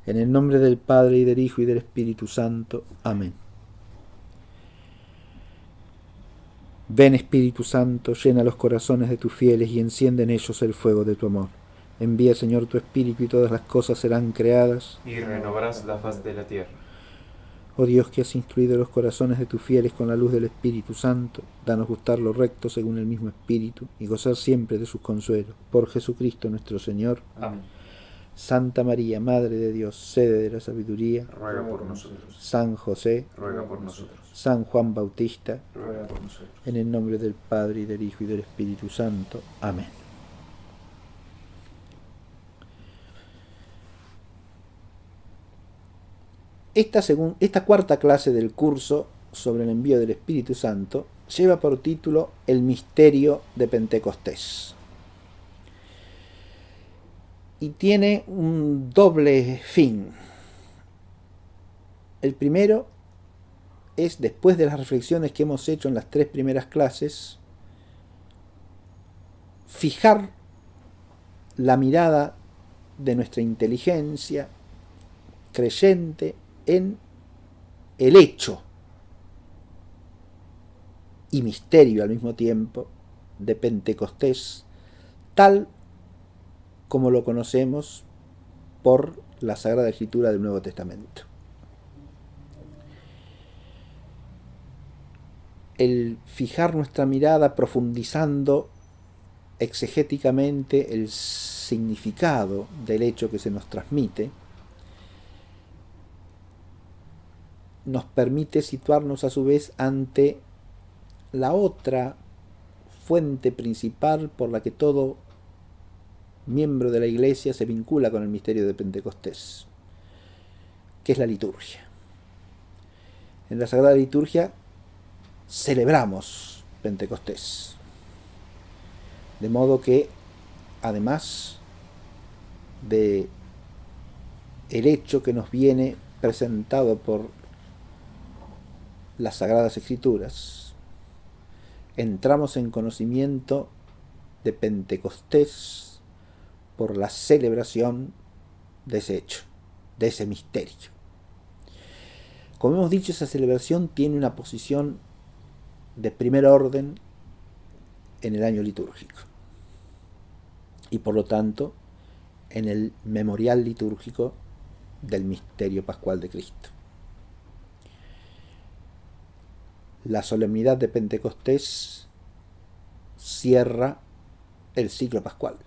En el nombre del Padre, y del Hijo, y del Espíritu Santo. Amén. Ven, Espíritu Santo, llena los corazones de tus fieles y enciende en ellos el fuego de tu amor. Envía, Señor, tu Espíritu y todas las cosas serán creadas. Y renovarás la faz de la tierra. Oh Dios, que has instruido los corazones de tus fieles con la luz del Espíritu Santo, danos gustar lo recto según el mismo Espíritu y gozar siempre de sus consuelos. Por Jesucristo nuestro Señor. Amén. Santa María, Madre de Dios, sede de la sabiduría, Ruega por nosotros. San José, Ruega por nosotros. San Juan Bautista, Ruega por nosotros. en el nombre del Padre, y del Hijo, y del Espíritu Santo. Amén. Esta cuarta clase del curso sobre el envío del Espíritu Santo lleva por título El misterio de Pentecostés. Y tiene un doble fin. El primero es, después de las reflexiones que hemos hecho en las tres primeras clases, fijar la mirada de nuestra inteligencia creyente en el hecho y misterio al mismo tiempo de Pentecostés, tal como lo conocemos por la Sagrada Escritura del Nuevo Testamento. El fijar nuestra mirada profundizando exegéticamente el significado del hecho que se nos transmite nos permite situarnos a su vez ante la otra fuente principal por la que todo miembro de la Iglesia se vincula con el misterio de Pentecostés, que es la liturgia. En la Sagrada Liturgia celebramos Pentecostés, de modo que, además de el hecho que nos viene presentado por las Sagradas Escrituras, entramos en conocimiento de Pentecostés por la celebración de ese hecho, de ese misterio. Como hemos dicho, esa celebración tiene una posición de primer orden en el año litúrgico y por lo tanto en el memorial litúrgico del misterio pascual de Cristo. La solemnidad de Pentecostés cierra el ciclo pascual.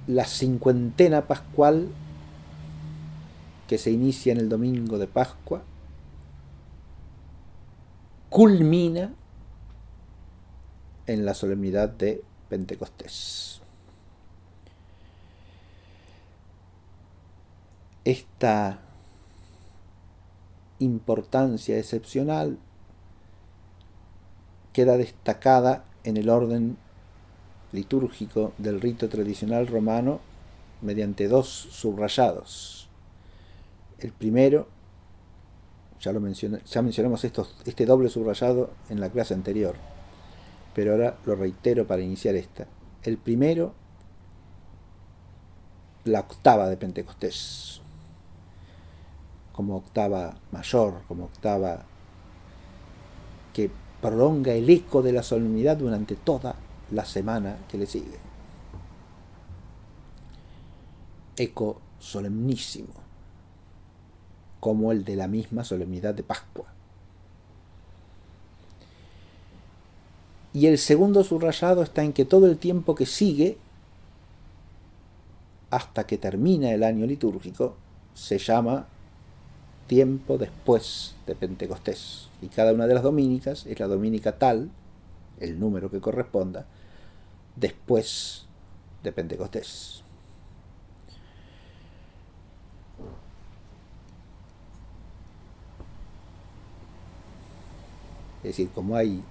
La cincuentena pascual, que se inicia en el domingo de Pascua, culmina en la solemnidad de Pentecostés. Esta importancia excepcional queda destacada en el orden litúrgico del rito tradicional romano mediante dos subrayados. El primero, ya mencionamos este doble subrayado en la clase anterior, pero ahora lo reitero para iniciar esta. El primero, la octava de Pentecostés, como octava mayor, como octava que prolonga el eco de la solemnidad durante toda la semana que le sigue. Eco solemnísimo, como el de la misma solemnidad de Pascua. Y el segundo subrayado está en que todo el tiempo que sigue, hasta que termina el año litúrgico, se llama tiempo después de Pentecostés. Y cada una de las dominicas es la dominica tal, el número que corresponda, después de Pentecostés. Es decir, como hay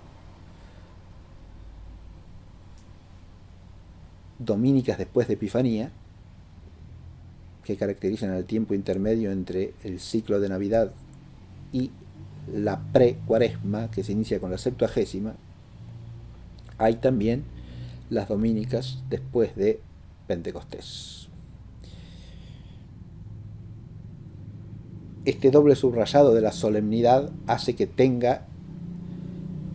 dominicas después de Epifanía, que caracterizan el tiempo intermedio entre el ciclo de Navidad y la pre-cuaresma, que se inicia con la Septuagésima, hay también las dominicas después de Pentecostés. Este doble subrayado de la solemnidad hace que tenga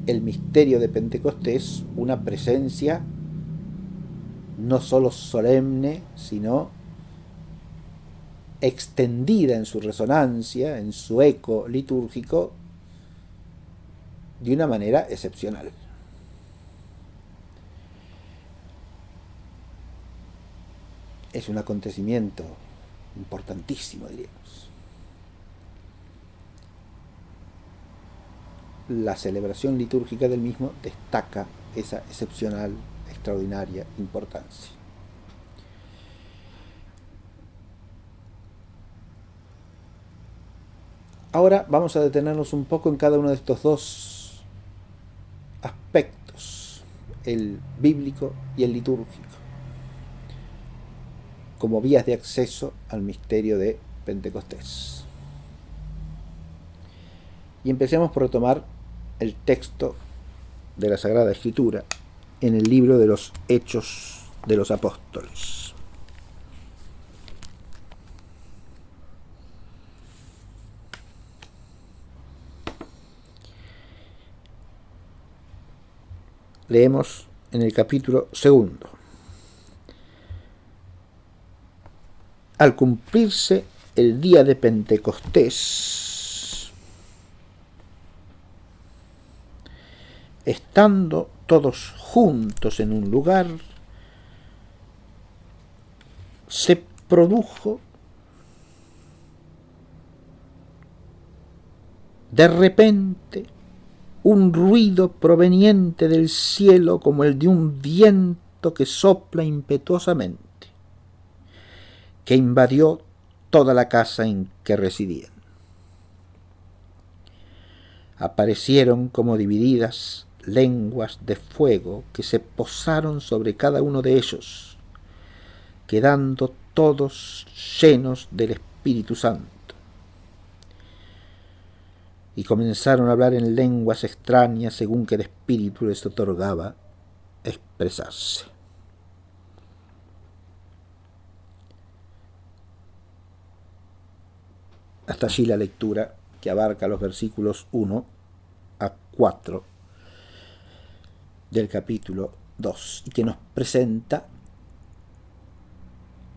el misterio de Pentecostés una presencia no solo solemne, sino extendida en su resonancia, en su eco litúrgico, de una manera excepcional. Es un acontecimiento importantísimo, diríamos. La celebración litúrgica del mismo destaca esa excepcional, extraordinaria importancia. Ahora vamos a detenernos un poco en cada uno de estos dos aspectos, el bíblico y el litúrgico, como vías de acceso al misterio de Pentecostés. Y empecemos por retomar el texto de la Sagrada Escritura en el libro de los Hechos de los Apóstoles. Leemos en el capítulo 2. Al cumplirse el día de Pentecostés, estando todos juntos en un lugar, se produjo de repente un ruido proveniente del cielo como el de un viento que sopla impetuosamente, que invadió toda la casa en que residían. Aparecieron como divididas lenguas de fuego que se posaron sobre cada uno de ellos, quedando todos llenos del Espíritu Santo. Y comenzaron a hablar en lenguas extrañas según que el Espíritu les otorgaba expresarse. Hasta allí la lectura que abarca los versículos 1 a 4 del capítulo 2 y que nos presenta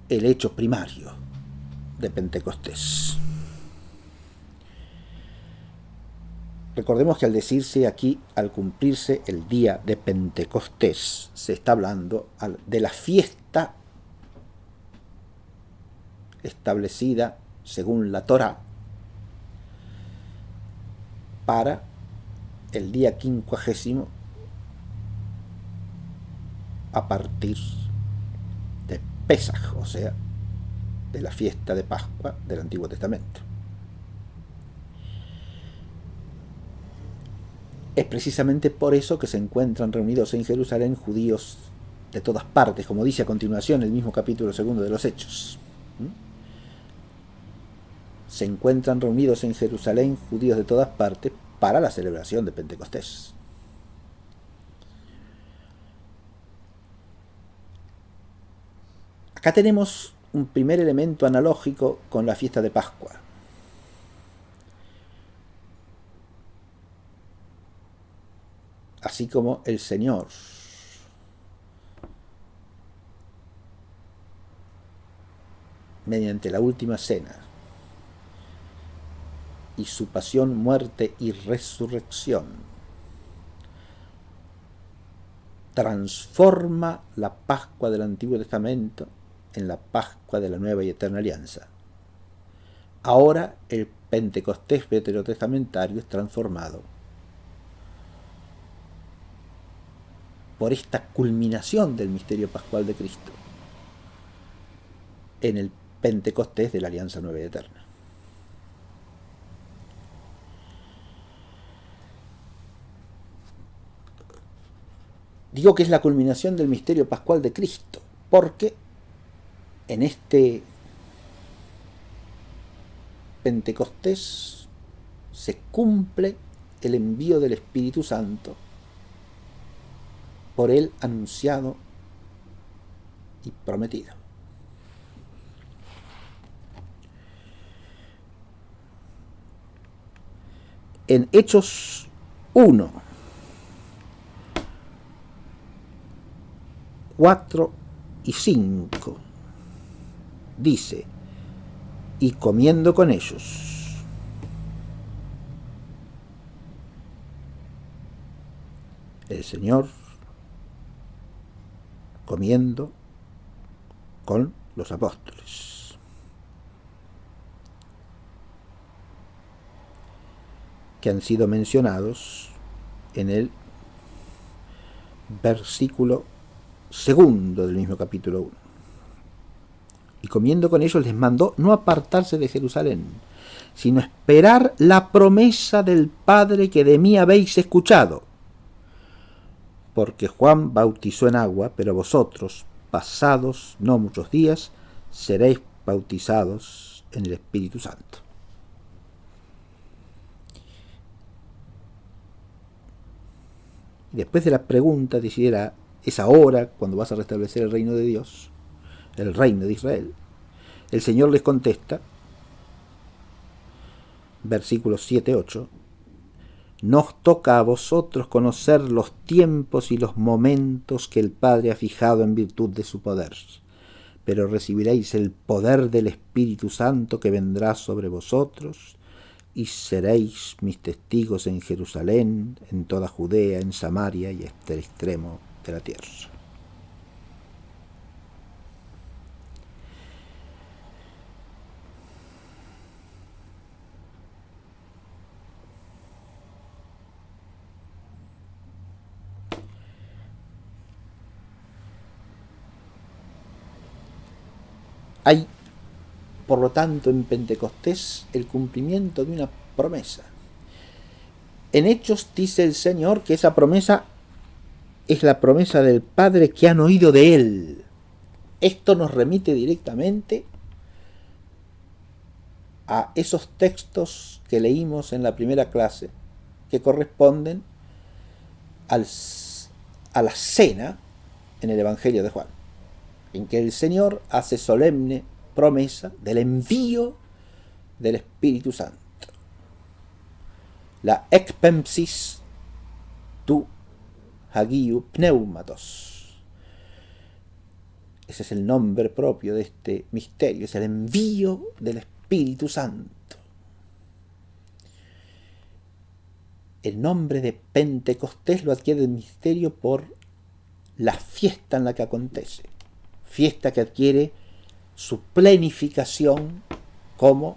el hecho primario de Pentecostés. Recordemos que al decirse aquí, al cumplirse el día de Pentecostés, se está hablando de la fiesta establecida según la Torá para el día 50 a partir de Pesaj, o sea, de la fiesta de Pascua del Antiguo Testamento. Es precisamente por eso que se encuentran reunidos en Jerusalén judíos de todas partes, como dice a continuación el mismo capítulo 2 de los Hechos. Se encuentran reunidos en Jerusalén judíos de todas partes para la celebración de Pentecostés. Acá tenemos un primer elemento analógico con la fiesta de Pascua. Así como el Señor mediante la última cena y su pasión, muerte y resurrección transforma la Pascua del Antiguo Testamento en la Pascua de la Nueva y Eterna Alianza. Ahora el Pentecostés veterotestamentario es transformado por esta culminación del misterio pascual de Cristo en el Pentecostés de la Alianza Nueva y Eterna. Digo que es la culminación del misterio pascual de Cristo, porque en este Pentecostés se cumple el envío del Espíritu Santo por él anunciado y prometido. En Hechos 1, 4 y 5 dice: y comiendo con ellos, el Señor comiendo con los apóstoles. Que han sido mencionados en el versículo 2 del mismo capítulo 1. Y comiendo con ellos les mandó no apartarse de Jerusalén, sino esperar la promesa del Padre que de mí habéis escuchado. Porque Juan bautizó en agua, pero vosotros, pasados no muchos días, seréis bautizados en el Espíritu Santo. Y después de la pregunta de si es ahora cuando vas a restablecer el reino de Dios, el reino de Israel, el Señor les contesta, versículos 7-8, no os toca a vosotros conocer los tiempos y los momentos que el Padre ha fijado en virtud de su poder, pero recibiréis el poder del Espíritu Santo que vendrá sobre vosotros, y seréis mis testigos en Jerusalén, en toda Judea, en Samaria y hasta el extremo de la tierra. Hay, por lo tanto, en Pentecostés el cumplimiento de una promesa. En Hechos dice el Señor que esa promesa es la promesa del Padre que han oído de Él. Esto nos remite directamente a esos textos que leímos en la primera clase, que corresponden a la cena en el Evangelio de Juan, en que el Señor hace solemne promesa del envío del Espíritu Santo. La ekpempsis tu hagiu pneumatos. Ese es el nombre propio de este misterio, es el envío del Espíritu Santo. El nombre de Pentecostés lo adquiere el misterio por la fiesta en la que acontece, fiesta que adquiere su plenificación como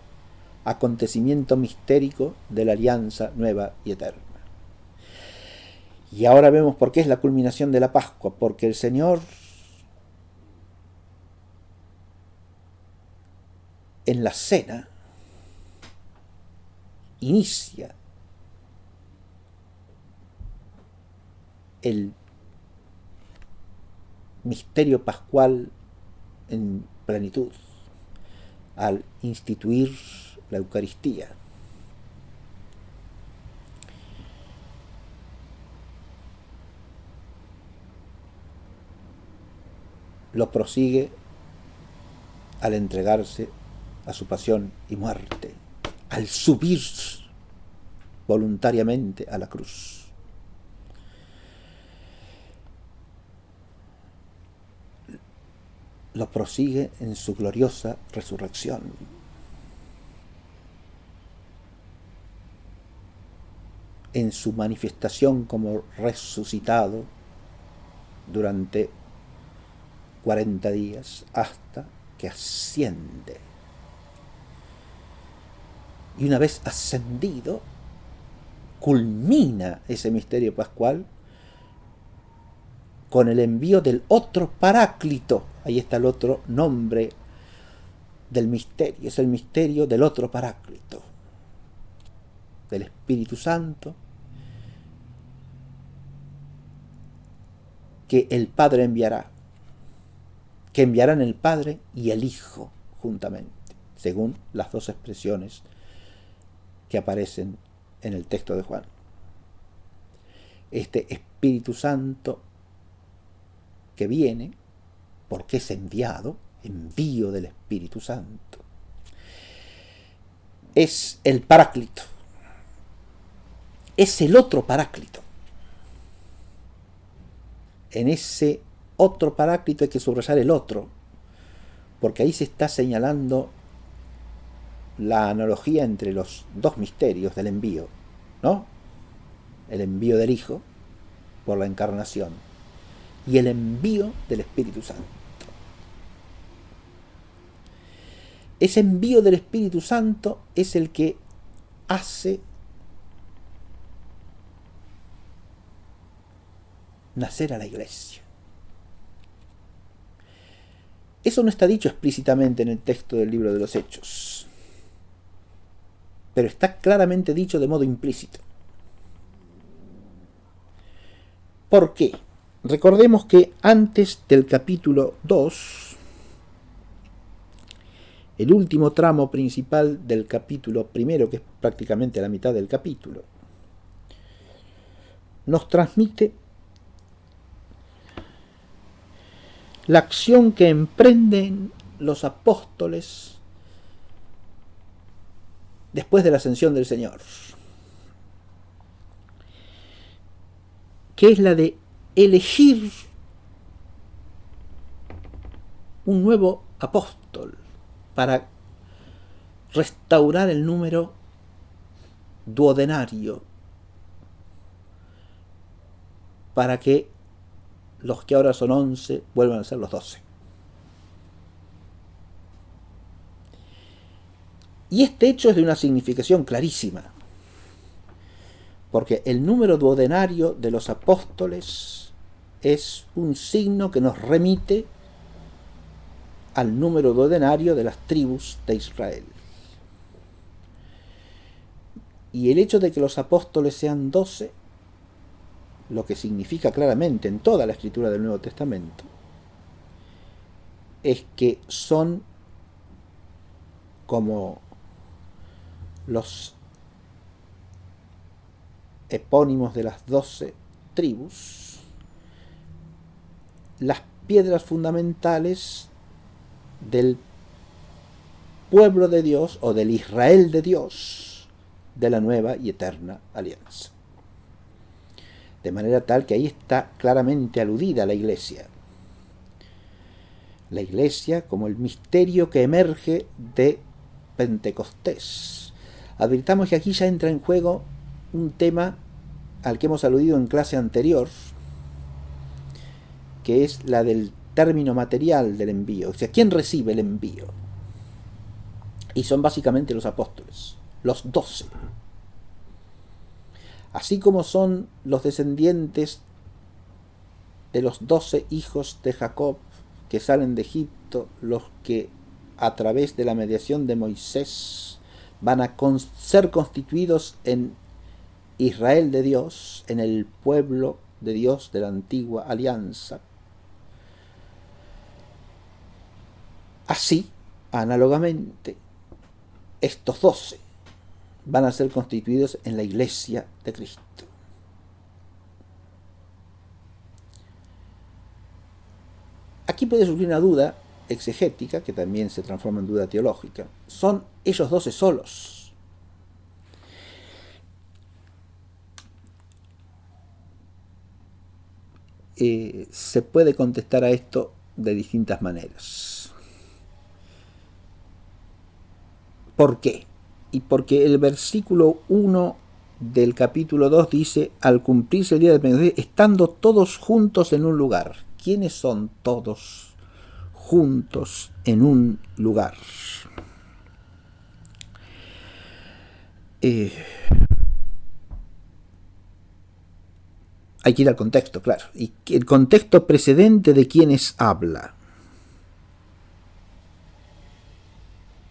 acontecimiento mistérico de la alianza nueva y eterna. Y ahora vemos por qué es la culminación de la Pascua, porque el Señor en la cena inicia el misterio pascual en plenitud al instituir la Eucaristía. Lo prosigue al entregarse a su pasión y muerte, al subir voluntariamente a la cruz. Lo prosigue en su gloriosa resurrección. En su manifestación como resucitado durante 40 días hasta que asciende. Y una vez ascendido, culmina ese misterio pascual con el envío del otro Paráclito. Ahí está el otro nombre del misterio, es el misterio del otro Paráclito, del Espíritu Santo, que el Padre enviará, que enviarán el Padre y el Hijo juntamente, según las dos expresiones que aparecen en el texto de Juan. Este Espíritu Santo que viene porque es enviado, envío del Espíritu Santo. Es el Paráclito. Es el otro Paráclito. En ese otro Paráclito hay que subrayar el otro, porque ahí se está señalando la analogía entre los dos misterios del envío, ¿no? El envío del Hijo por la encarnación y el envío del Espíritu Santo. Ese envío del Espíritu Santo es el que hace nacer a la Iglesia. Eso no está dicho explícitamente en el texto del libro de los Hechos, pero está claramente dicho de modo implícito. ¿Por qué? Recordemos que antes del capítulo 2, el último tramo principal del capítulo primero, que es prácticamente la mitad del capítulo, nos transmite la acción que emprenden los apóstoles después de la ascensión del Señor, que es la de elegir un nuevo apóstol para restaurar el número duodenario, para que los que ahora son 11 vuelvan a ser los 12. Y este hecho es de una significación clarísima, porque el número duodenario de los apóstoles es un signo que nos remite al número duodenario de las tribus de Israel. Y el hecho de que los apóstoles sean 12, lo que significa claramente en toda la escritura del Nuevo Testamento, es que son como los epónimos de las 12 tribus, las piedras fundamentales del pueblo de Dios o del Israel de Dios de la nueva y eterna alianza. De manera tal que ahí está claramente aludida la Iglesia. La Iglesia como el misterio que emerge de Pentecostés. Advirtamos que aquí ya entra en juego un tema al que hemos aludido en clase anterior, que es la del término material del envío. O sea, ¿quién recibe el envío? Y son básicamente los apóstoles, los 12. Así como son los descendientes de los 12 hijos de Jacob que salen de Egipto, los que a través de la mediación de Moisés van a ser constituidos en Israel de Dios, en el pueblo de Dios de la antigua alianza. Así, análogamente, estos 12 van a ser constituidos en la Iglesia de Cristo. Aquí puede surgir una duda exegética, que también se transforma en duda teológica. ¿Son ellos 12 solos? Se puede contestar a esto de distintas maneras. ¿Por qué? Y porque el versículo 1 del capítulo 2 dice: al cumplirse el día de Pentecostés, estando todos juntos en un lugar. ¿Quiénes son todos juntos en un lugar? Hay que ir al contexto, claro. Y el contexto precedente de quienes habla.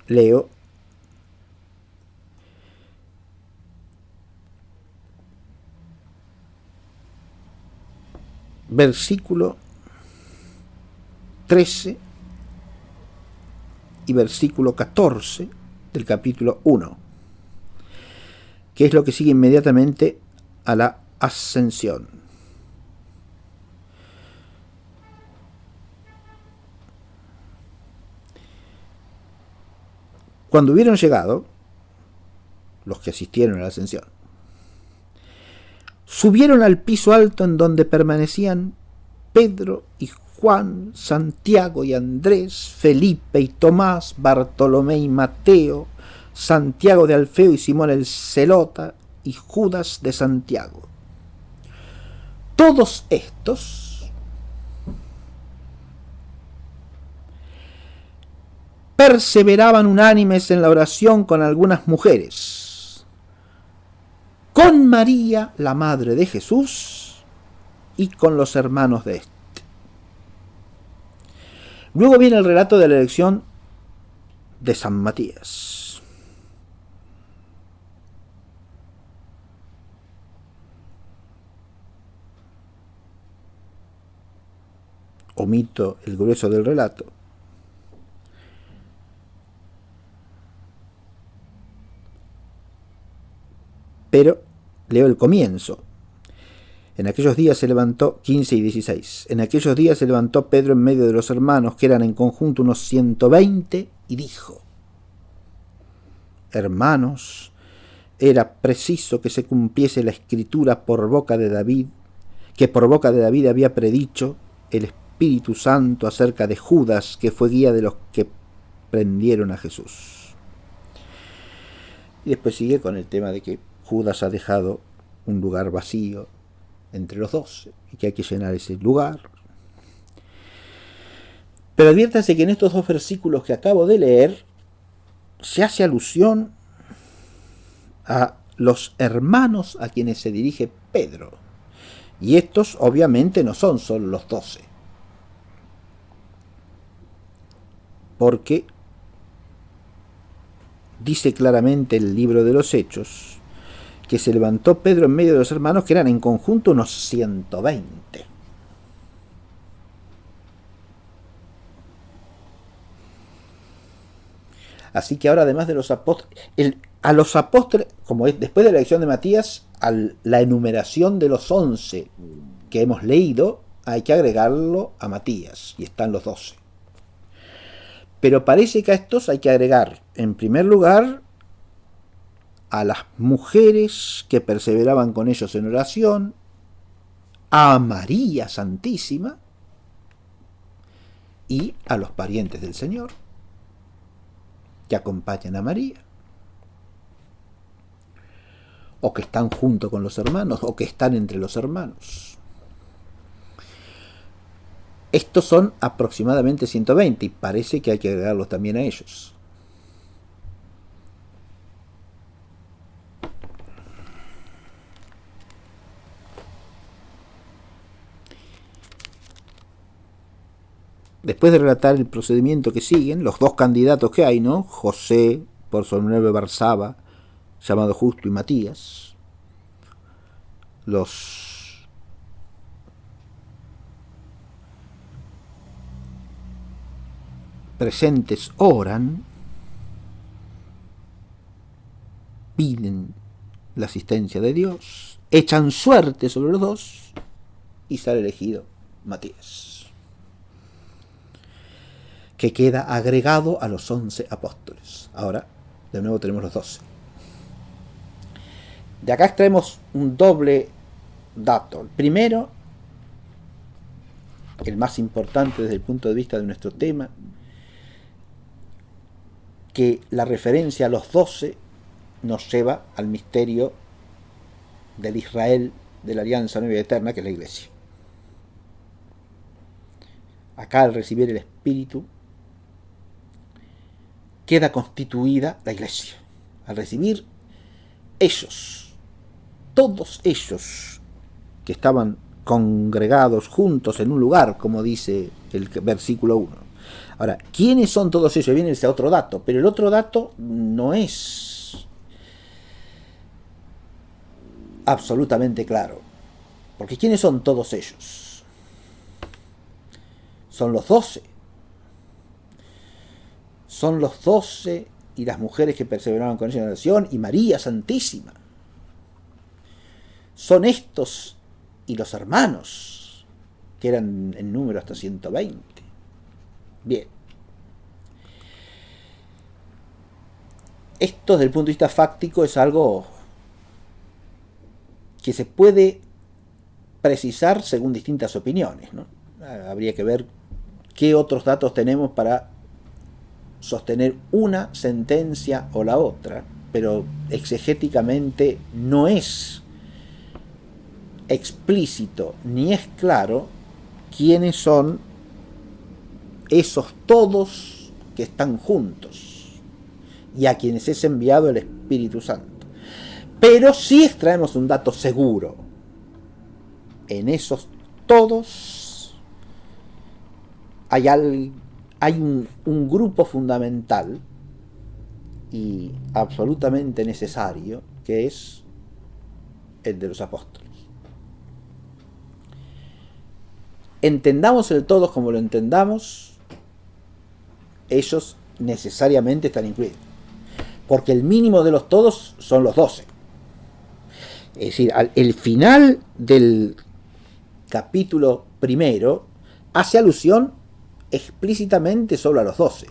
Leo. Versículo 13 y versículo 14 del capítulo 1, que es lo que sigue inmediatamente a la ascensión. Cuando hubieron llegado, los que asistieron a la ascensión, subieron al piso alto en donde permanecían Pedro y Juan, Santiago y Andrés, Felipe y Tomás, Bartolomé y Mateo, Santiago de Alfeo y Simón el Zelota y Judas de Santiago. Todos estos perseveraban unánimes en la oración con algunas mujeres, con María, la madre de Jesús, y con los hermanos de éste. Luego viene el relato de la elección de San Matías. Omito el grueso del relato. Pero leo el comienzo. En aquellos días se levantó, 15 y 16, en aquellos días se levantó Pedro en medio de los hermanos, que eran en conjunto unos 120, y dijo: Hermanos, era preciso que se cumpliese la escritura por boca de David, que por boca de David había predicho el Espíritu Santo acerca de Judas, que fue guía de los que prendieron a Jesús. Y después sigue con el tema de que Judas ha dejado un lugar vacío entre los 12 y que hay que llenar ese lugar. Pero adviértase que en estos dos versículos que acabo de leer se hace alusión a los hermanos a quienes se dirige Pedro, y estos obviamente no son solo los 12, porque dice claramente el libro de los Hechos que se levantó Pedro en medio de los hermanos, que eran en conjunto unos 120. Así que ahora, además de los apóstoles, a los apóstoles, como es después de la elección de Matías, a la enumeración de los 11 que hemos leído, hay que agregarlo a Matías, y están los 12. Pero parece que a estos hay que agregar, en primer lugar, a las mujeres que perseveraban con ellos en oración, a María Santísima y a los parientes del Señor que acompañan a María, o que están junto con los hermanos, o que están entre los hermanos. Estos son aproximadamente 120 y parece que hay que agregarlos también a ellos. Después de relatar el procedimiento que siguen, los dos candidatos que hay, ¿no? José, por su nombre Barsaba, llamado Justo, y Matías, los presentes oran, piden la asistencia de Dios, echan suerte sobre los dos y sale elegido Matías, que queda agregado a los 11 apóstoles. Ahora, de nuevo tenemos los 12. De acá extraemos un doble dato. El primero, el más importante desde el punto de vista de nuestro tema, que la referencia a los 12 nos lleva al misterio del Israel de la Alianza Nueva y Eterna, que es la Iglesia. Acá, al recibir el Espíritu, queda constituida la Iglesia. Al recibir ellos, todos ellos que estaban congregados juntos en un lugar, como dice el versículo 1. Ahora, ¿quiénes son todos ellos? Viene ese otro dato, pero el otro dato no es absolutamente claro. Porque ¿quiénes son todos ellos? Son los 12. Son los 12 y las mujeres que perseveraban con ella en oración, y María Santísima. Son estos y los hermanos, que eran en número hasta 120. Bien. esto desde el punto de vista fáctico es algo que se puede precisar según distintas opiniones, ¿no? Habría que ver qué otros datos tenemos para sostener una sentencia o la otra, pero exegéticamente no es explícito ni es claro quiénes son esos todos que están juntos y a quienes es enviado el Espíritu Santo. Pero sí extraemos un dato seguro. En esos todos hay un grupo fundamental y absolutamente necesario, que es el de los apóstoles. Entendamos el todos como lo entendamos, ellos necesariamente están incluidos, porque el mínimo de los todos son los 12. Es decir, el final del capítulo primero hace alusión explícitamente solo a los 12.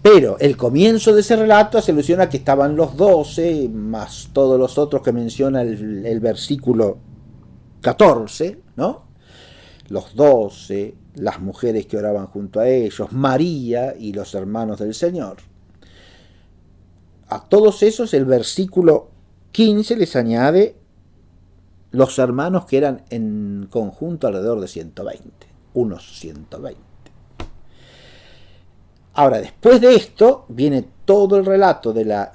Pero el comienzo de ese relato hace alusión a que estaban los 12, más todos los otros que menciona el versículo 14, ¿no? Los 12, las mujeres que oraban junto a ellos, María y los hermanos del Señor. A todos esos el versículo 15 les añade los hermanos que eran en conjunto alrededor de 120, unos 120. Ahora, después de esto, viene todo el relato de la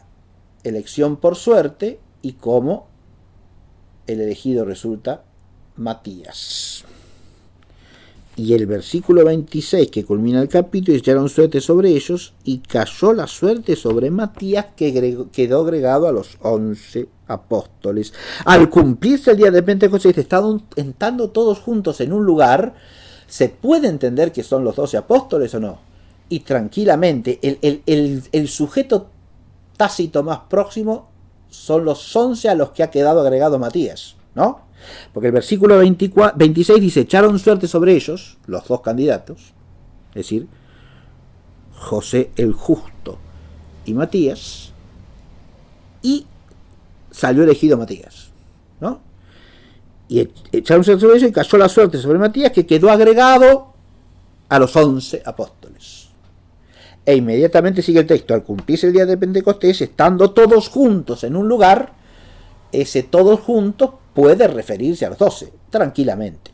elección por suerte y cómo el elegido resulta Matías. Y el versículo 26 que culmina el capítulo, y echaron suerte sobre ellos, y cayó la suerte sobre Matías, que quedó agregado a los 11 apóstoles. Al cumplirse el día de Pentecostés, estando todos juntos en un lugar, ¿se puede entender que son los 12 apóstoles o no? Y tranquilamente, el sujeto tácito más próximo son los 11 a los que ha quedado agregado Matías, ¿no? Porque el versículo 26 dice, echaron suerte sobre ellos, los dos candidatos, es decir, José el justo y Matías, y salió elegido Matías, ¿no? Y echaron suerte sobre ellos y cayó la suerte sobre Matías, que quedó agregado a los 11 apóstoles. E inmediatamente sigue el texto, al cumplirse el día de Pentecostés, estando todos juntos en un lugar, ese todos juntos puede referirse a los 12, tranquilamente.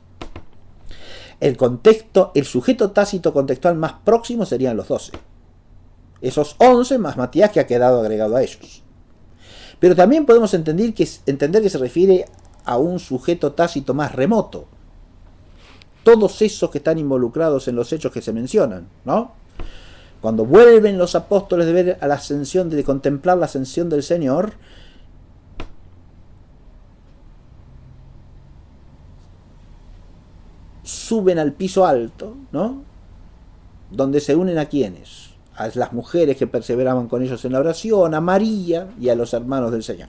El contexto, el sujeto tácito contextual más próximo serían los 12. Esos 11 más Matías, que ha quedado agregado a ellos. Pero también podemos entender que se refiere a un sujeto tácito más remoto. Todos esos que están involucrados en los hechos que se mencionan, ¿no? Cuando vuelven los apóstoles de ver a la ascensión, de contemplar la ascensión del Señor, suben al piso alto, ¿no? Donde se unen a quienes, a las mujeres que perseveraban con ellos en la oración, a María y a los hermanos del Señor.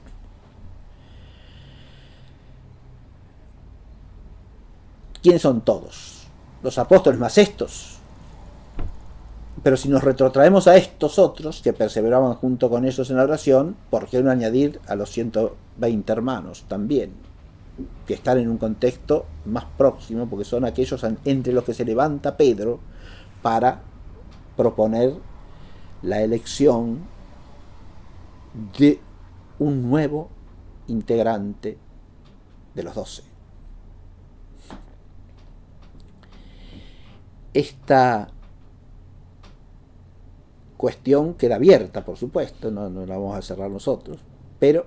¿Quiénes son todos? Los apóstoles más estos. Pero si nos retrotraemos a estos otros que perseveraban junto con ellos en la oración, ¿por qué no añadir a los 120 hermanos también? Que están en un contexto más próximo, porque son aquellos entre los que se levanta Pedro para proponer la elección de un nuevo integrante de los 12. Esta cuestión queda abierta, por supuesto, no la vamos a cerrar nosotros, pero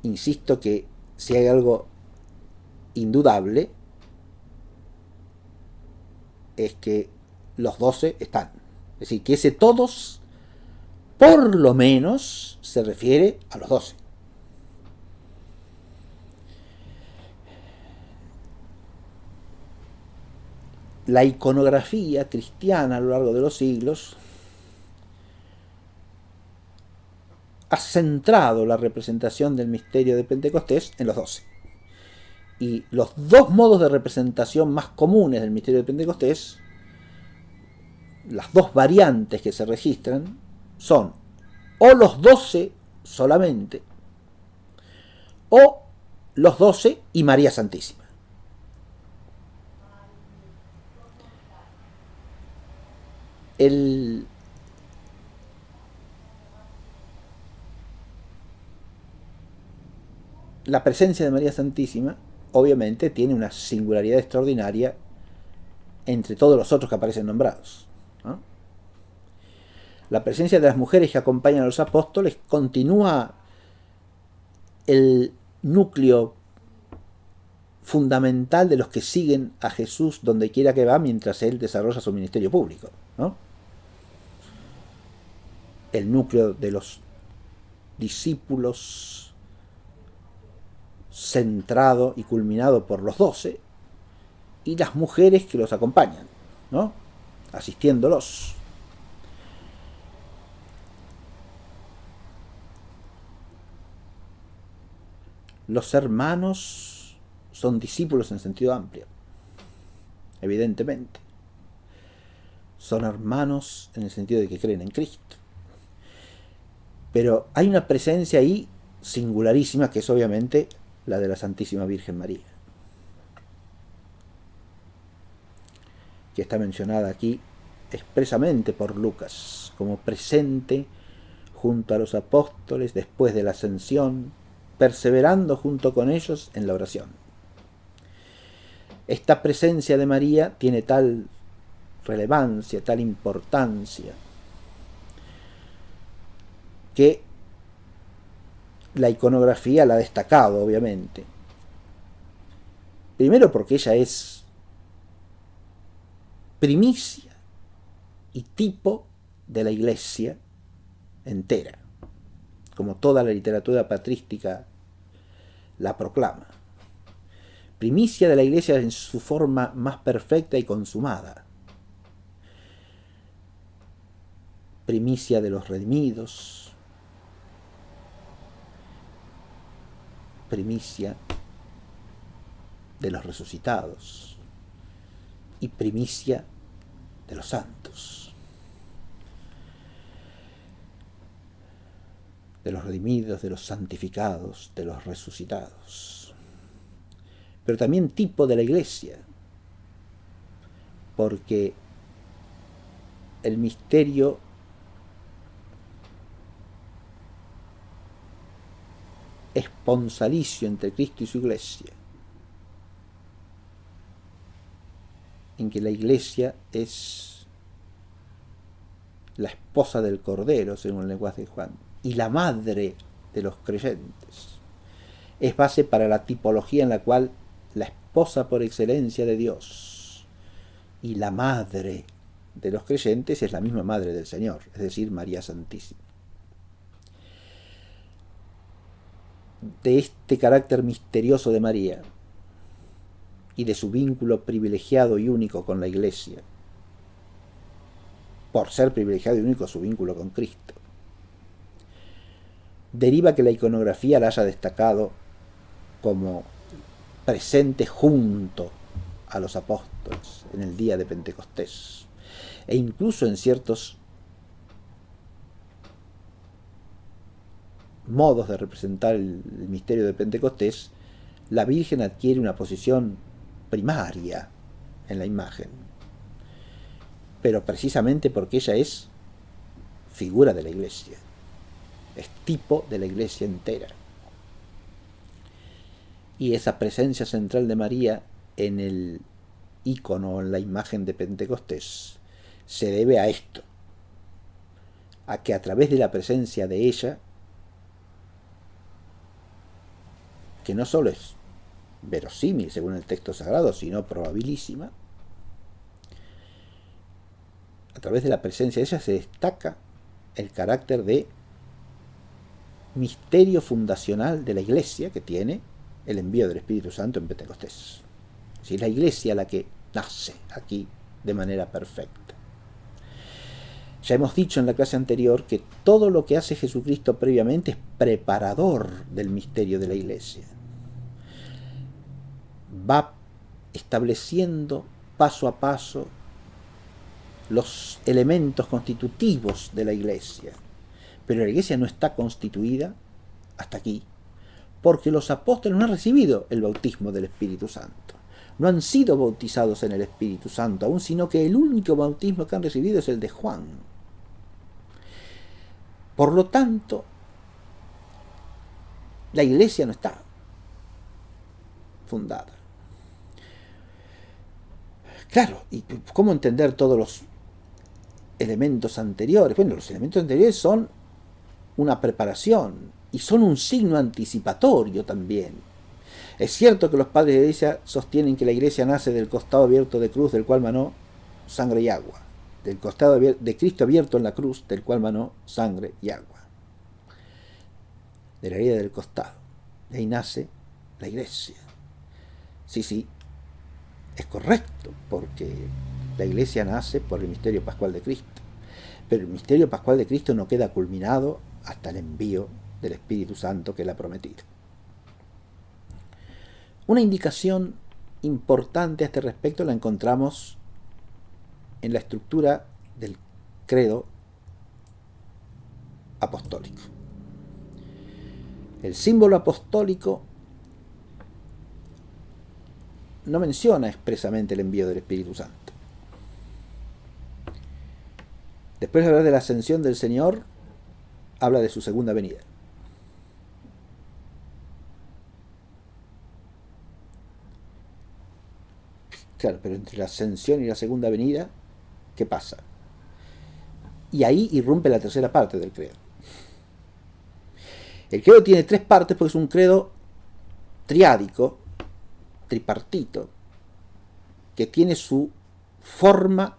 insisto que si hay algo indudable es que los 12 están. Es decir, que ese todos por lo menos se refiere a los 12. La iconografía cristiana a lo largo de los siglos ha centrado la representación del misterio de Pentecostés en los 12. Y los dos modos de representación más comunes del misterio de Pentecostés las dos variantes que se registran son o los 12 solamente, o los 12 y María Santísima. La presencia de María Santísima obviamente tiene una singularidad extraordinaria entre todos los otros que aparecen nombrados, ¿no? La presencia de las mujeres que acompañan a los apóstoles continúa el núcleo fundamental de los que siguen a Jesús donde quiera que va mientras él desarrolla su ministerio público, ¿no? El núcleo de los discípulos centrado y culminado por los 12 y las mujeres que los acompañan, ¿no? Asistiéndolos. Los hermanos son discípulos en sentido amplio, evidentemente. Son hermanos en el sentido de que creen en Cristo. Pero hay una presencia ahí singularísima que es obviamente la de la Santísima Virgen María, que está mencionada aquí expresamente por Lucas como presente junto a los apóstoles después de la ascensión, perseverando junto con ellos en la oración. Esta presencia de María tiene tal relevancia, tal importancia, que la iconografía la ha destacado, obviamente. Primero porque ella es primicia y tipo de la Iglesia entera, como toda la literatura patrística la proclama. Primicia de la Iglesia en su forma más perfecta y consumada. Primicia de los redimidos. Primicia de los resucitados. Y primicia de los santos. De los redimidos, de los santificados, de los resucitados. Pero también tipo de la Iglesia, porque el misterio esponsalicio entre Cristo y su Iglesia, en que la Iglesia es la esposa del Cordero, según el lenguaje de Juan, y la madre de los creyentes, es base para la tipología en la cual la esposa por excelencia de Dios y la madre de los creyentes es la misma madre del Señor, es decir, María Santísima. De este carácter misterioso de María y de su vínculo privilegiado y único con la Iglesia, por ser privilegiado y único su vínculo con Cristo, deriva que la iconografía la haya destacado como presente junto a los apóstoles en el día de Pentecostés, e incluso en ciertos modos de representar el misterio de Pentecostés, la Virgen adquiere una posición primaria en la imagen, pero precisamente porque ella es figura de la Iglesia, es tipo de la Iglesia entera. Y esa presencia central de María en el ícono, en la imagen de Pentecostés, se debe a esto, a que a través de la presencia de ella, que no solo es verosímil según el texto sagrado, sino probabilísima, a través de la presencia de ella se destaca el carácter de misterio fundacional de la Iglesia que tiene el envío del Espíritu Santo en Pentecostés. Es la Iglesia la que nace aquí de manera perfecta. Ya hemos dicho en la clase anterior que todo lo que hace Jesucristo previamente es preparador del misterio de la Iglesia. Va estableciendo paso a paso los elementos constitutivos de la Iglesia. Pero la Iglesia no está constituida hasta aquí, porque los apóstoles no han recibido el bautismo del Espíritu Santo. No han sido bautizados en el Espíritu Santo aún, sino que el único bautismo que han recibido es el de Juan. Por lo tanto, la Iglesia no está fundada. Claro, ¿y cómo entender todos los elementos anteriores? Bueno, los elementos anteriores son una preparación y son un signo anticipatorio también. Es cierto que los padres de la Iglesia sostienen que la Iglesia nace del costado abierto de cruz, del cual manó sangre y agua, del costado de Cristo abierto en la cruz, del cual manó sangre y agua, de la herida del costado. De ahí nace la Iglesia. Sí, es correcto, porque la Iglesia nace por el misterio pascual de Cristo. Pero el misterio pascual de Cristo no queda culminado hasta el envío del Espíritu Santo que él ha prometido. Una indicación importante a este respecto la encontramos en la estructura del credo apostólico. El símbolo apostólico no menciona expresamente el envío del Espíritu Santo. Después de hablar de la ascensión del Señor, habla de su segunda venida. Claro, pero entre la ascensión y la segunda venida, ¿qué pasa? Y ahí irrumpe la tercera parte del credo. El credo tiene tres partes porque es un credo triádico, tripartito, que tiene su forma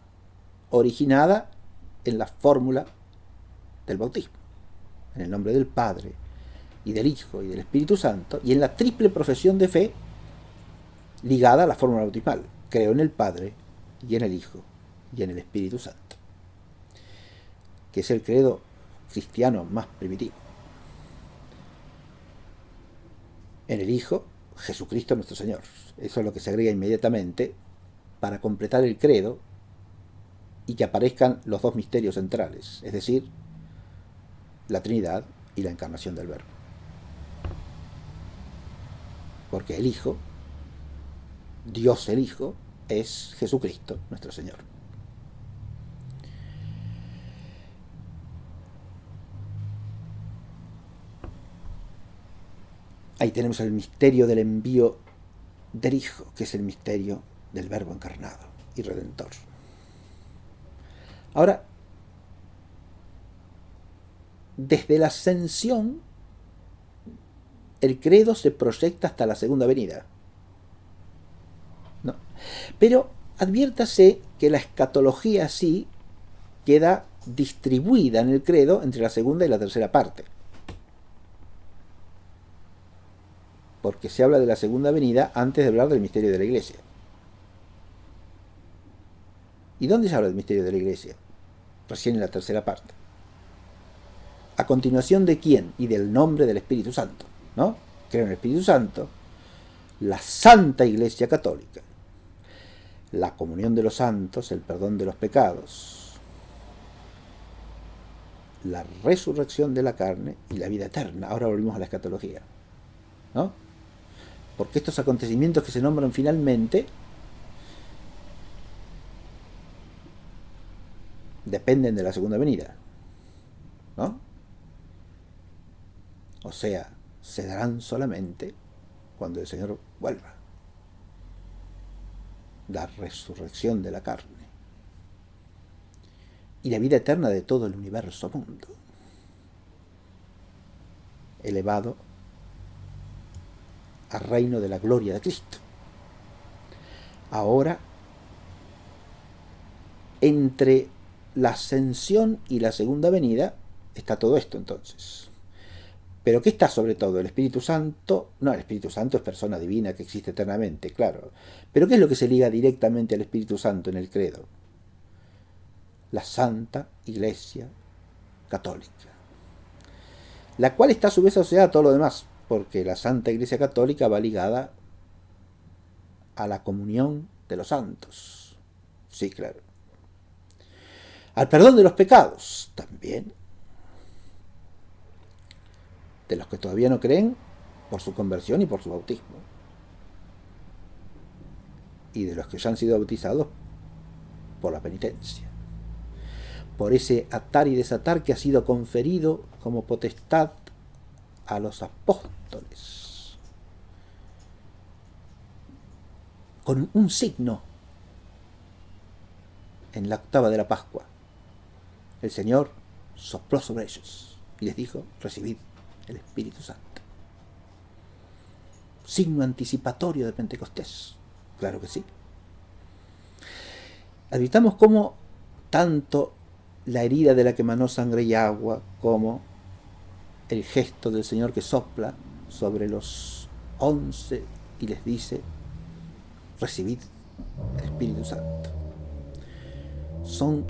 originada en la fórmula del bautismo, en el nombre del Padre y del Hijo y del Espíritu Santo, y en la triple profesión de fe ligada a la fórmula bautismal: creo en el Padre y en el Hijo y en el Espíritu Santo, que es el credo cristiano más primitivo. En el Hijo, Jesucristo nuestro Señor. Eso es lo que se agrega inmediatamente para completar el credo y que aparezcan los dos misterios centrales, es decir, la Trinidad y la encarnación del Verbo. Porque el Hijo, Dios el Hijo, es Jesucristo nuestro Señor. Ahí tenemos el misterio del envío del Hijo, que es el misterio del Verbo encarnado y redentor. Ahora, desde la ascensión, el credo se proyecta hasta la segunda venida. ¿No? Pero adviértase que la escatología así queda distribuida en el credo entre la segunda y la tercera parte. Porque se habla de la segunda venida antes de hablar del misterio de la Iglesia. ¿Y dónde se habla del misterio de la Iglesia? Recién en la tercera parte. ¿A continuación de quién? Y del nombre del Espíritu Santo, ¿no? Creo en el Espíritu Santo, la Santa Iglesia Católica, la comunión de los santos, el perdón de los pecados, la resurrección de la carne y la vida eterna. Ahora volvimos a la escatología, ¿no? Porque estos acontecimientos que se nombran finalmente dependen de la segunda venida, ¿no? O sea, se darán solamente cuando el Señor vuelva. La resurrección de la carne y la vida eterna de todo el universo mundo, elevado al reino de la gloria de Cristo. Ahora, entre la ascensión y la segunda venida está todo esto entonces. ¿Pero qué está sobre todo? ¿El Espíritu Santo? No, el Espíritu Santo es persona divina que existe eternamente, claro. ¿Pero qué es lo que se liga directamente al Espíritu Santo en el credo? La Santa Iglesia Católica, la cual está a su vez asociada a todo lo demás, porque la Santa Iglesia Católica va ligada a la comunión de los santos. Sí, claro. al perdón de los pecados también, de los que todavía no creen por su conversión y por su bautismo, y de los que ya han sido bautizados por la penitencia, por ese atar y desatar que ha sido conferido como potestad a los apóstoles, con un signo en la octava de la Pascua. El Señor sopló sobre ellos y les dijo: recibid el Espíritu Santo. Signo anticipatorio de Pentecostés. Claro que sí. Advirtamos cómo tanto la herida de la que manó sangre y agua, como el gesto del Señor que sopla sobre los 11 y les dice: recibid el Espíritu Santo, son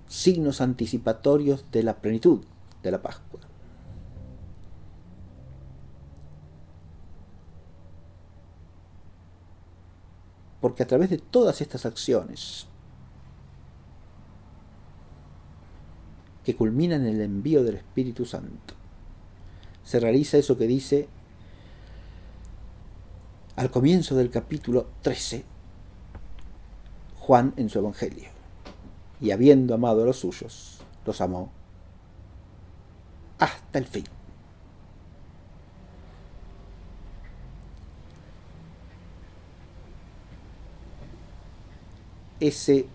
signos anticipatorios de la plenitud de la Pascua. Porque a través de todas estas acciones que culminan en el envío del Espíritu Santo, se realiza eso que dice al comienzo del capítulo 13 Juan en su Evangelio: y habiendo amado a los suyos, los amó hasta el fin. Ese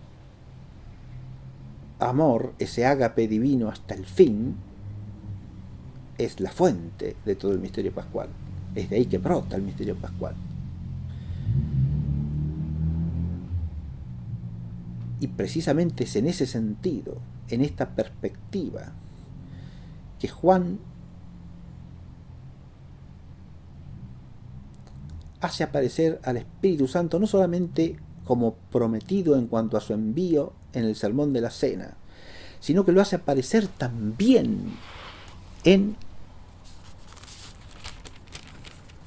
amor, ese ágape divino hasta el fin, es la fuente de todo el misterio pascual. Es de ahí que brota el misterio pascual. Y precisamente es en ese sentido, en esta perspectiva, que Juan hace aparecer al Espíritu Santo no solamente como prometido en cuanto a su envío en el Sermón de la Cena, sino que lo hace aparecer también en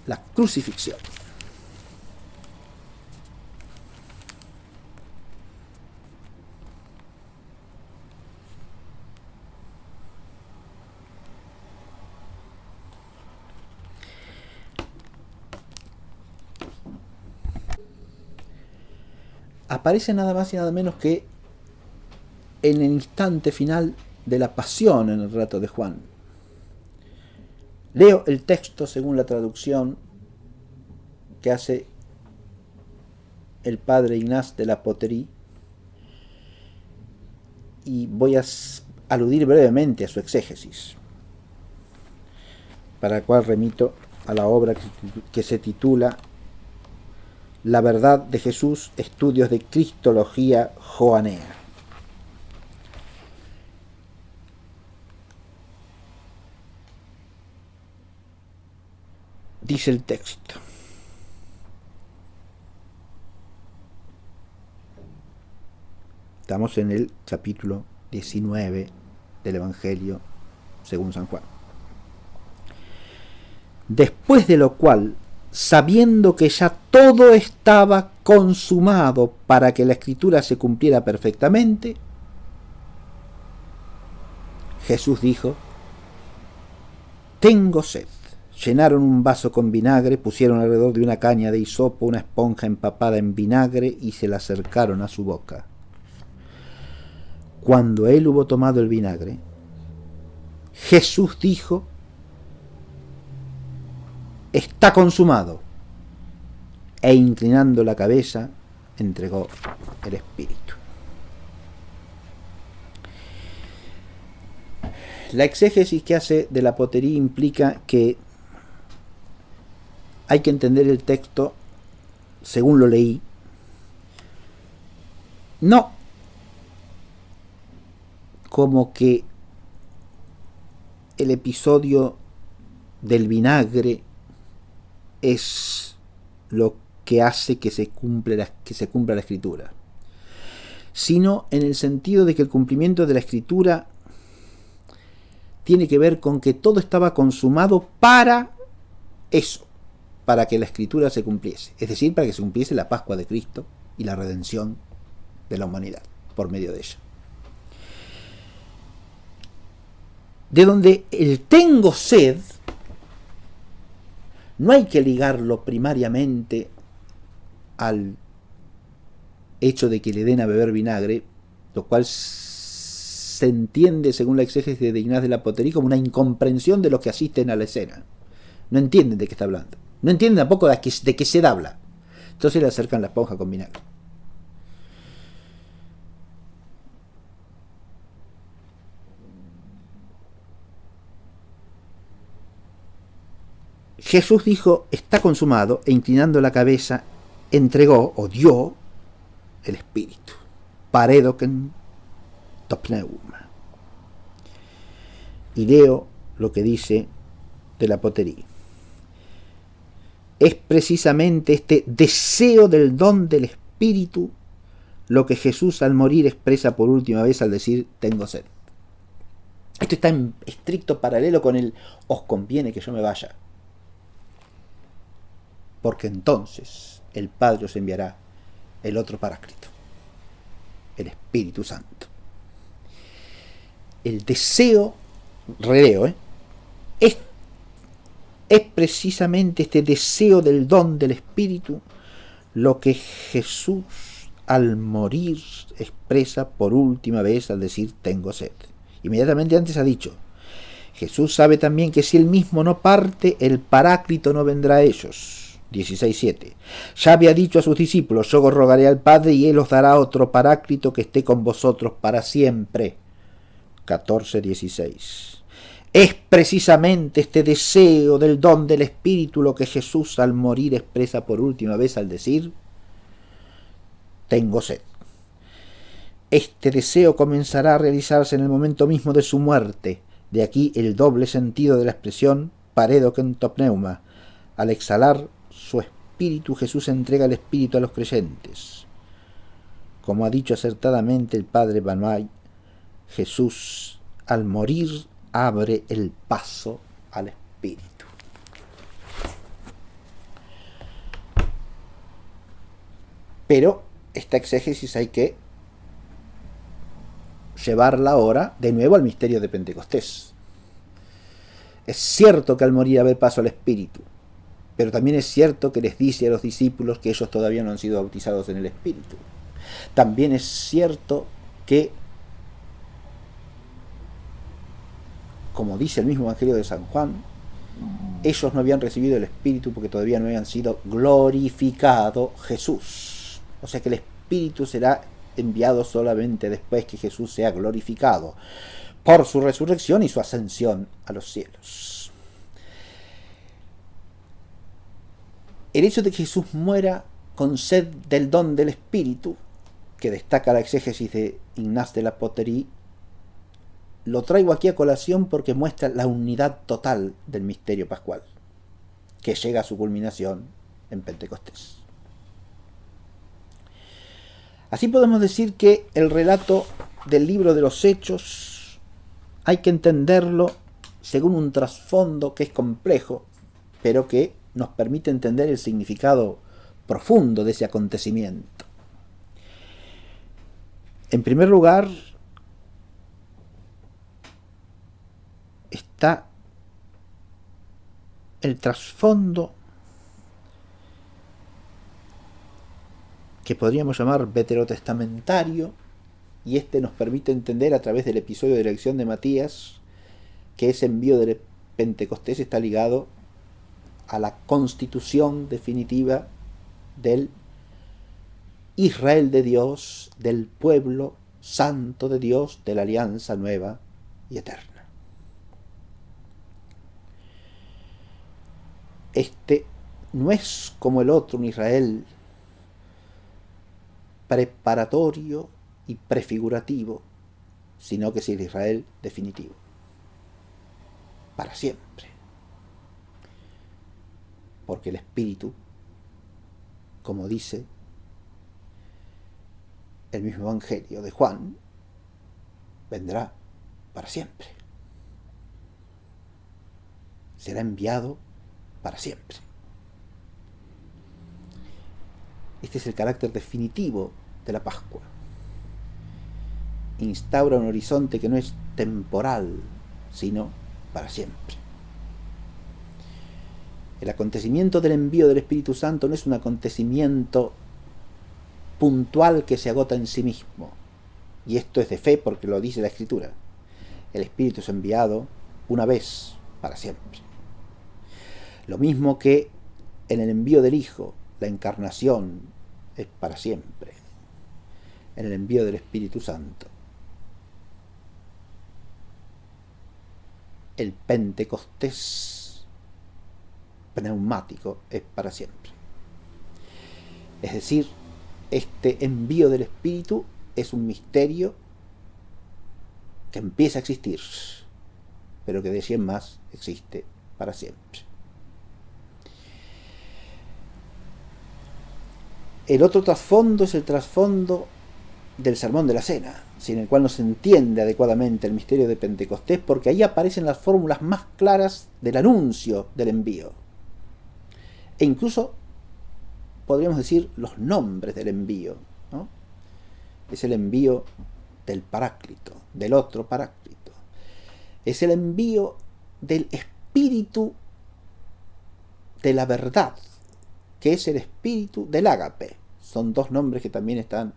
la crucifixión. Aparece nada más y nada menos que en el instante final de la pasión en el relato de Juan. Leo el texto según la traducción que hace el padre Ignace de la Poterie, y voy a aludir brevemente a su exégesis, para la cual remito a la obra que se titula La verdad de Jesús, estudios de Cristología Joanea. Dice el texto: estamos en el capítulo 19 del Evangelio según San Juan. Después de lo cual, sabiendo que ya todo estaba consumado para que la Escritura se cumpliera perfectamente, Jesús dijo: tengo sed. Llenaron un vaso con vinagre, pusieron alrededor de una caña de hisopo una esponja empapada en vinagre y se la acercaron a su boca. Cuando él hubo tomado el vinagre, Jesús dijo: está consumado. E inclinando la cabeza, entregó el espíritu. La exégesis que hace de la Poterie implica que hay que entender el texto según lo leí, no como que el episodio del vinagre es lo que hace que se cumpla la Escritura, sino en el sentido de que el cumplimiento de la Escritura tiene que ver con que todo estaba consumado para eso, para que la Escritura se cumpliese, es decir, para que se cumpliese la Pascua de Cristo y la redención de la humanidad. por medio de ella. De donde el tengo sed, no hay que ligarlo primariamente al hecho de que le den a beber vinagre, lo cual se entiende, según la exégesis de Ignaz de la Poterie, como una incomprensión de los que asisten a la escena. No entienden de qué está hablando. No entienden tampoco de qué sed habla. Entonces le acercan la esponja con vinagre. Jesús dijo, está consumado, e inclinando la cabeza, entregó o dio el espíritu. Paredoken topneuma. Y leo lo que dice de la Poterie. Es precisamente este deseo del don del espíritu lo que Jesús al morir expresa por última vez al decir, tengo sed. Esto está en estricto paralelo con el os conviene que yo me vaya, porque entonces el Padre os enviará el otro Paráclito, el Espíritu Santo. El deseo, releo, es precisamente este deseo del don del Espíritu lo que Jesús al morir expresa por última vez al decir tengo sed. Inmediatamente antes ha dicho, Jesús sabe también que si él mismo no parte, el Paráclito no vendrá a ellos. 16:7. Ya había dicho a sus discípulos, yo rogaré al Padre y él os dará otro Paráclito que esté con vosotros para siempre. 14:16. Es precisamente este deseo del don del Espíritu lo que Jesús al morir expresa por última vez al decir, tengo sed. Este deseo comenzará a realizarse en el momento mismo de su muerte, de aquí el doble sentido de la expresión paredoken topneuma. Al exhalar su espíritu, Jesús entrega el espíritu a los creyentes. Como ha dicho acertadamente el padre Benoit, Jesús al morir abre el paso al espíritu. Pero esta exégesis hay que llevarla ahora de nuevo al misterio de Pentecostés. Es cierto que al morir abre paso al espíritu, pero también es cierto que les dice a los discípulos que ellos todavía no han sido bautizados en el espíritu. También es cierto que, como dice el mismo Evangelio de San Juan, ellos no habían recibido el Espíritu porque todavía no habían sido glorificado Jesús. O sea que el Espíritu será enviado solamente después que Jesús sea glorificado por su resurrección y su ascensión a los cielos. El hecho de que Jesús muera con sed del don del Espíritu, que destaca la exégesis de Ignaz de la Poterie, lo traigo aquí a colación porque muestra la unidad total del misterio pascual, que llega a su culminación en Pentecostés. Así podemos decir que el relato del libro de los Hechos hay que entenderlo según un trasfondo que es complejo, pero que nos permite entender el significado profundo de ese acontecimiento. En primer lugar, está el trasfondo que podríamos llamar veterotestamentario, y este nos permite entender a través del episodio de la elección de Matías que ese envío de Pentecostés está ligado a la constitución definitiva del Israel de Dios, del pueblo santo de Dios, de la alianza nueva y eterna. Este no es como el otro, un Israel preparatorio y prefigurativo, sino que es el Israel definitivo, para siempre. Porque el Espíritu, como dice el mismo Evangelio de Juan, vendrá para siempre. Será enviado para siempre. Este es el carácter definitivo de la Pascua. instaura un horizonte que no es temporal, sino para siempre. El acontecimiento del envío del Espíritu Santo no es un acontecimiento puntual que se agota en sí mismo. Y esto es de fe porque lo dice la Escritura. El Espíritu es enviado una vez para siempre. Lo mismo que en el envío del Hijo, la encarnación es para siempre. En el envío del Espíritu Santo, el Pentecostés pneumático es para siempre. Es decir, este envío del Espíritu es un misterio que empieza a existir, pero que de 100 más existe para siempre. El otro trasfondo es el trasfondo del Sermón de la Cena, sin el cual no se entiende adecuadamente el misterio de Pentecostés, porque ahí aparecen las fórmulas más claras del anuncio del envío. E incluso podríamos decir los nombres del envío, ¿no? Es el envío del Paráclito, del otro Paráclito. Es el envío del Espíritu de la verdad, que es el Espíritu del Ágape. Son dos nombres que también están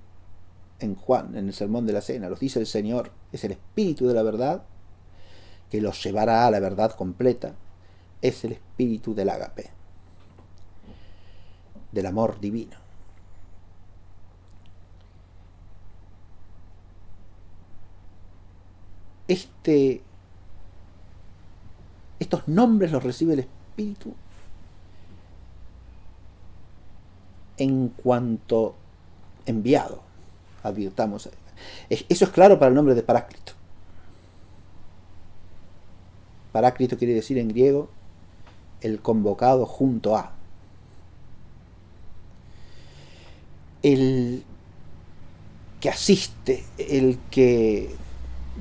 en Juan, en el Sermón de la Cena. Los dice el Señor, es el Espíritu de la verdad, que los llevará a la verdad completa. Es el Espíritu del Ágape, del amor divino. Estos nombres los recibe el Espíritu en cuanto enviado. Advirtamos. Eso es claro para el nombre de Paráclito. Paráclito quiere decir en griego el convocado junto a. El que asiste, el que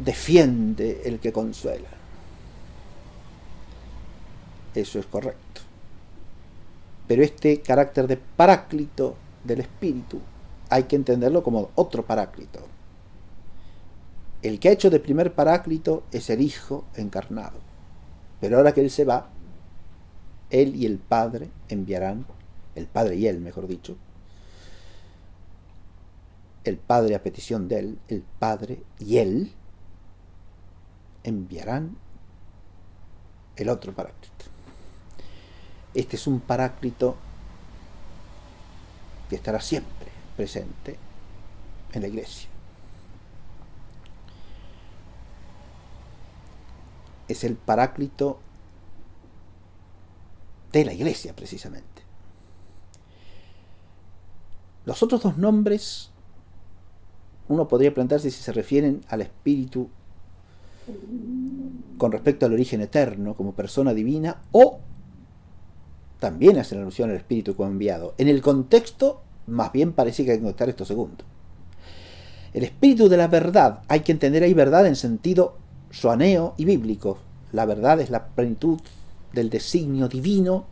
defiende, el que consuela. Eso es correcto. Pero este carácter de Paráclito del Espíritu hay que entenderlo como otro Paráclito. El que ha hecho de primer Paráclito es el Hijo encarnado. Pero ahora que Él se va, Él y el Padre enviarán, el Padre y Él, mejor dicho, el Padre a petición de Él, el Padre y Él enviarán el otro Paráclito. Este es un Paráclito que estará siempre presente en la Iglesia. Es el Paráclito de la Iglesia, precisamente. Los otros dos nombres, uno podría plantearse si se refieren al Espíritu con respecto al origen eterno, como persona divina, o también hacen alusión al Espíritu como enviado. En el contexto, más bien parece que hay que notar esto segundo. El Espíritu de la verdad, hay que entender ahí verdad en sentido zoaneo y bíblico. La verdad es la plenitud del designio divino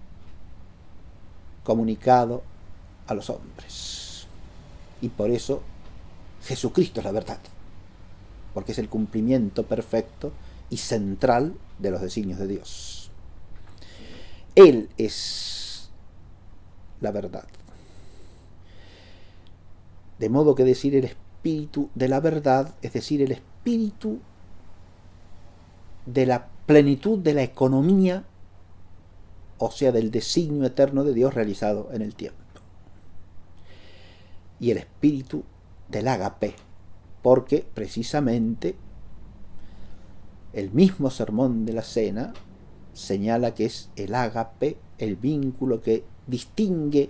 comunicado a los hombres. Y por eso Jesucristo es la verdad, porque es el cumplimiento perfecto y central de los designios de Dios. Él es la verdad. De modo que decir el Espíritu de la verdad, es decir, el Espíritu de la plenitud de la economía, o sea, del designio eterno de Dios realizado en el tiempo. Y el Espíritu del ágape, porque precisamente el mismo Sermón de la Cena señala que es el ágape, el vínculo que distingue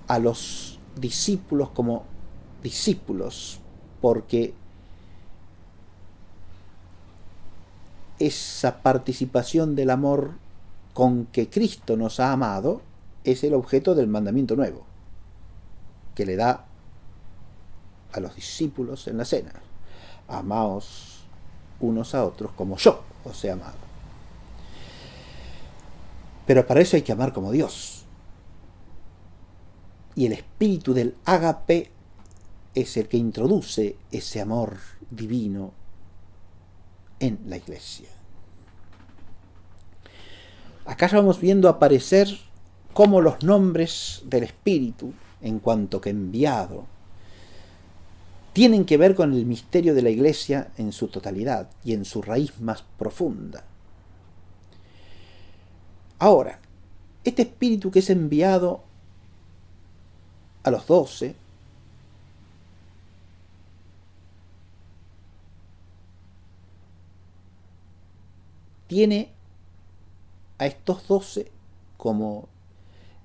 a los discípulos como discípulos, porque esa participación del amor con que Cristo nos ha amado es el objeto del mandamiento nuevo que le da a los discípulos en la cena: amaos unos a otros como yo os he amado. Pero para eso hay que amar como Dios. Y el espíritu del ágape es el que introduce ese amor divino en la Iglesia. Acá ya vamos viendo aparecer cómo los nombres del Espíritu, en cuanto que enviado, tienen que ver con el misterio de la Iglesia en su totalidad y en su raíz más profunda. Ahora, este Espíritu que es enviado a los 12, tiene a estos 12 como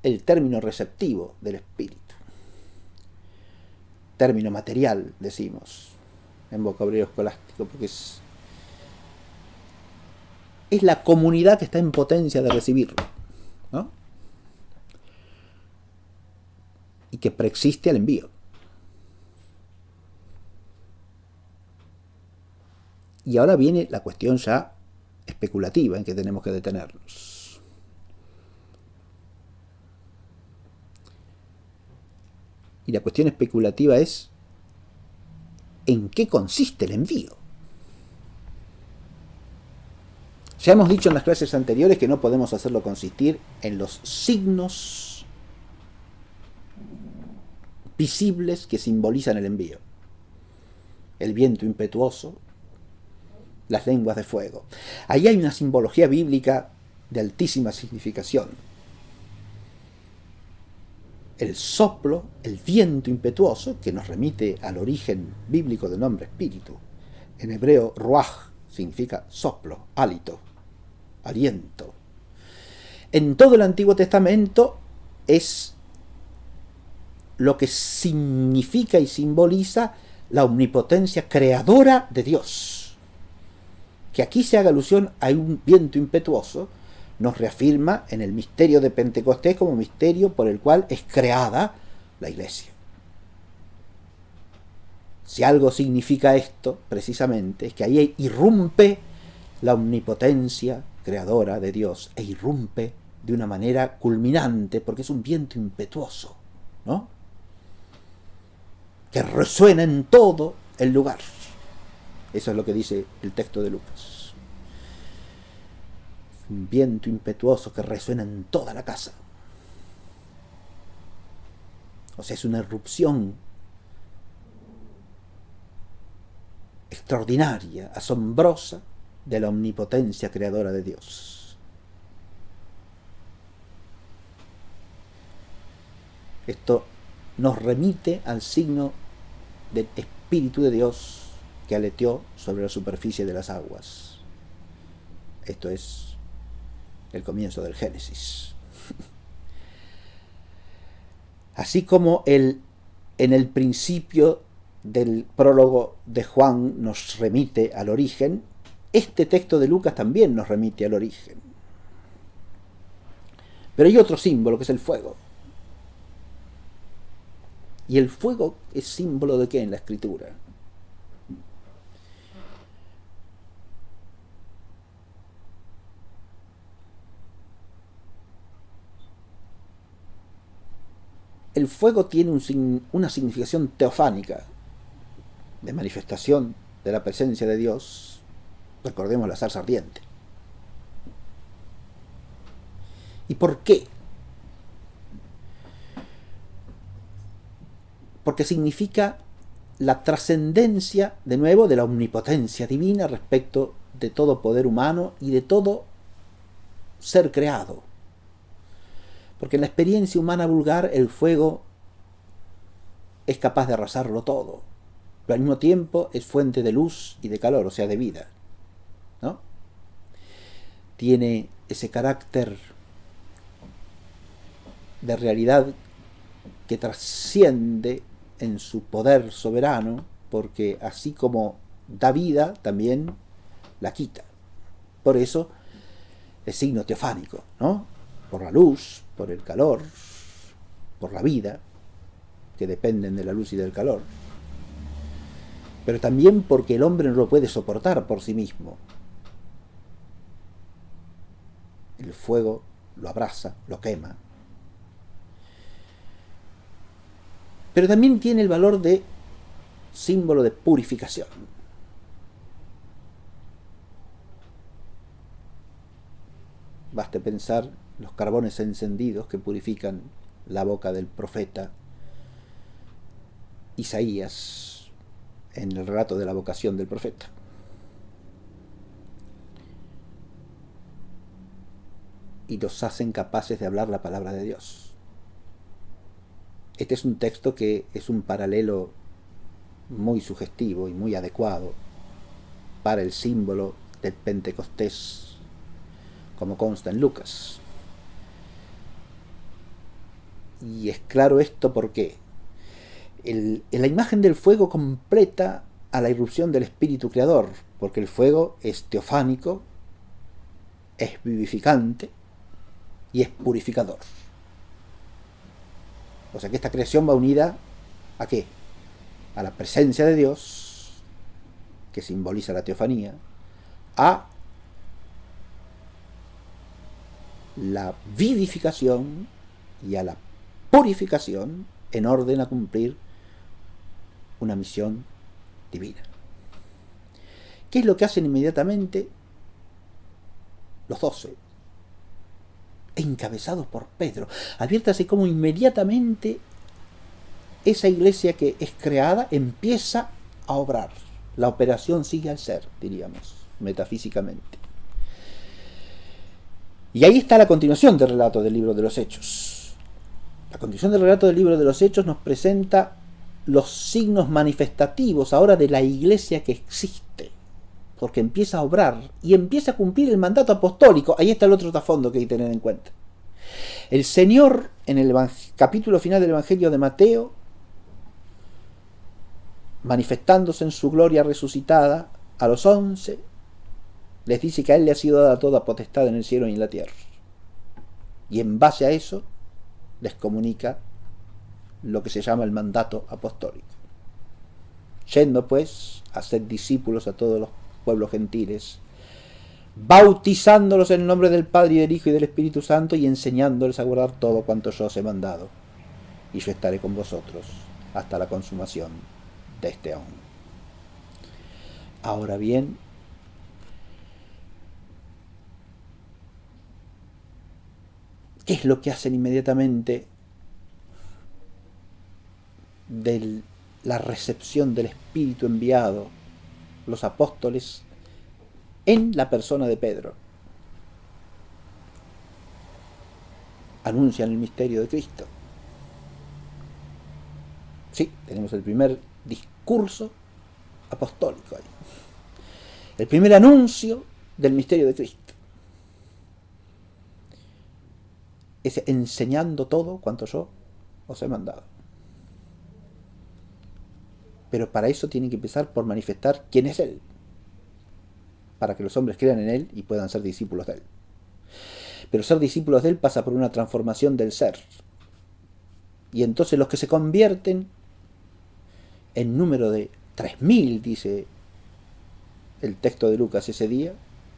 el término receptivo del Espíritu. Término material, decimos, en vocabulario escolástico, porque es la comunidad que está en potencia de recibirlo, ¿no? Y que preexiste al envío. Y ahora viene la cuestión ya especulativa en que tenemos que detenernos. Y la cuestión especulativa es ¿en qué consiste el envío? Ya hemos dicho en las clases anteriores que no podemos hacerlo consistir en los signos visibles que simbolizan el envío. El viento impetuoso, las lenguas de fuego. Ahí hay una simbología bíblica de altísima significación. El soplo, el viento impetuoso, que nos remite al origen bíblico del nombre espíritu. En hebreo, ruach significa soplo, hálito, aliento. En todo el Antiguo Testamento es lo que significa y simboliza la omnipotencia creadora de Dios. Que aquí se haga alusión a un viento impetuoso nos reafirma en el misterio de Pentecostés como misterio por el cual es creada la Iglesia. Si algo significa esto, precisamente, es que ahí irrumpe la omnipotencia creadora de Dios, e irrumpe de una manera culminante, porque es un viento impetuoso, ¿no? Que resuena en todo el lugar. Eso es lo que dice el texto de Lucas. Un viento impetuoso que resuena en toda la casa. O sea, es una erupción extraordinaria, asombrosa, de la omnipotencia creadora de Dios. Esto nos remite al signo del Espíritu de Dios que aleteó sobre la superficie de las aguas. Esto es el comienzo del Génesis. Así como en el principio del prólogo de Juan nos remite al origen, este texto de Lucas también nos remite al origen. Pero hay otro símbolo que es el fuego. ¿Y el fuego es símbolo de qué en la Escritura? El fuego tiene una significación teofánica, de manifestación de la presencia de Dios. Recordemos la zarza ardiente. ¿Y por qué? Porque significa la trascendencia, de nuevo, de la omnipotencia divina respecto de todo poder humano y de todo ser creado. Porque en la experiencia humana vulgar el fuego es capaz de arrasarlo todo, pero al mismo tiempo es fuente de luz y de calor, o sea, de vida, ¿no? Tiene ese carácter de realidad que trasciende en su poder soberano, porque así como da vida, también la quita. Por eso es signo teofánico, ¿no? Por la luz, por el calor, por la vida, que dependen de la luz y del calor. Pero también porque el hombre no lo puede soportar por sí mismo. El fuego lo abrasa, lo quema. Pero también tiene el valor de símbolo de purificación. Baste pensar los carbones encendidos que purifican la boca del profeta Isaías en el relato de la vocación del profeta. Y los hacen capaces de hablar la palabra de Dios. Este es un texto que es un paralelo muy sugestivo y muy adecuado para el símbolo del Pentecostés, como consta en Lucas. Y es claro esto porque la imagen del fuego completa a la irrupción del Espíritu Creador, porque el fuego es teofánico, es vivificante y es purificador. O sea que esta creación va unida ¿a qué? A la presencia de Dios, que simboliza la teofanía, a la vivificación y a la purificación en orden a cumplir una misión divina. ¿Qué es lo que hacen inmediatamente los 12? Encabezados por Pedro. Adviértase cómo inmediatamente esa iglesia que es creada empieza a obrar. La operación sigue al ser, diríamos, metafísicamente. Y ahí está la continuación del relato del libro de los Hechos. La continuación del relato del libro de los Hechos nos presenta los signos manifestativos ahora de la iglesia que existe, porque empieza a obrar y empieza a cumplir el mandato apostólico. Ahí está el otro trasfondo que hay que tener en cuenta. El Señor, en el capítulo final del Evangelio de Mateo, manifestándose en su gloria resucitada a los 11, les dice que a Él le ha sido dada toda potestad en el cielo y en la tierra. Y en base a eso, les comunica lo que se llama el mandato apostólico. Yendo pues a ser discípulos a todos los pueblos gentiles, bautizándolos en el nombre del Padre y del Hijo y del Espíritu Santo y enseñándoles a guardar todo cuanto yo os he mandado. Y yo estaré con vosotros hasta la consumación de este año. Ahora bien, ¿qué es lo que hacen inmediatamente de la recepción del Espíritu enviado los apóstoles en la persona de Pedro? Anuncian el misterio de Cristo. Sí, tenemos el primer discurso apostólico ahí. El primer anuncio del misterio de Cristo. Es enseñando todo cuanto yo os he mandado. Pero para eso tienen que empezar por manifestar quién es Él, para que los hombres crean en Él y puedan ser discípulos de Él. Pero ser discípulos de Él pasa por una transformación del ser. Y entonces los que se convierten, en número de 3.000, dice el texto de Lucas ese día,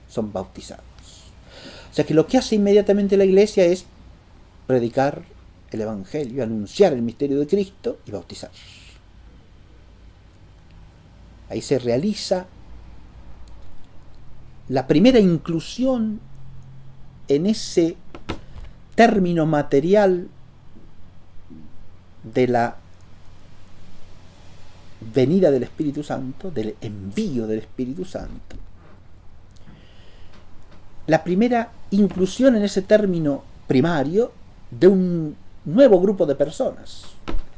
son bautizados. O sea que lo que hace inmediatamente la iglesia es predicar el Evangelio, anunciar el misterio de Cristo y bautizar. Ahí se realiza la primera inclusión en ese término material de la venida del Espíritu Santo, del envío del Espíritu Santo. La primera inclusión en ese término primario de un nuevo grupo de personas.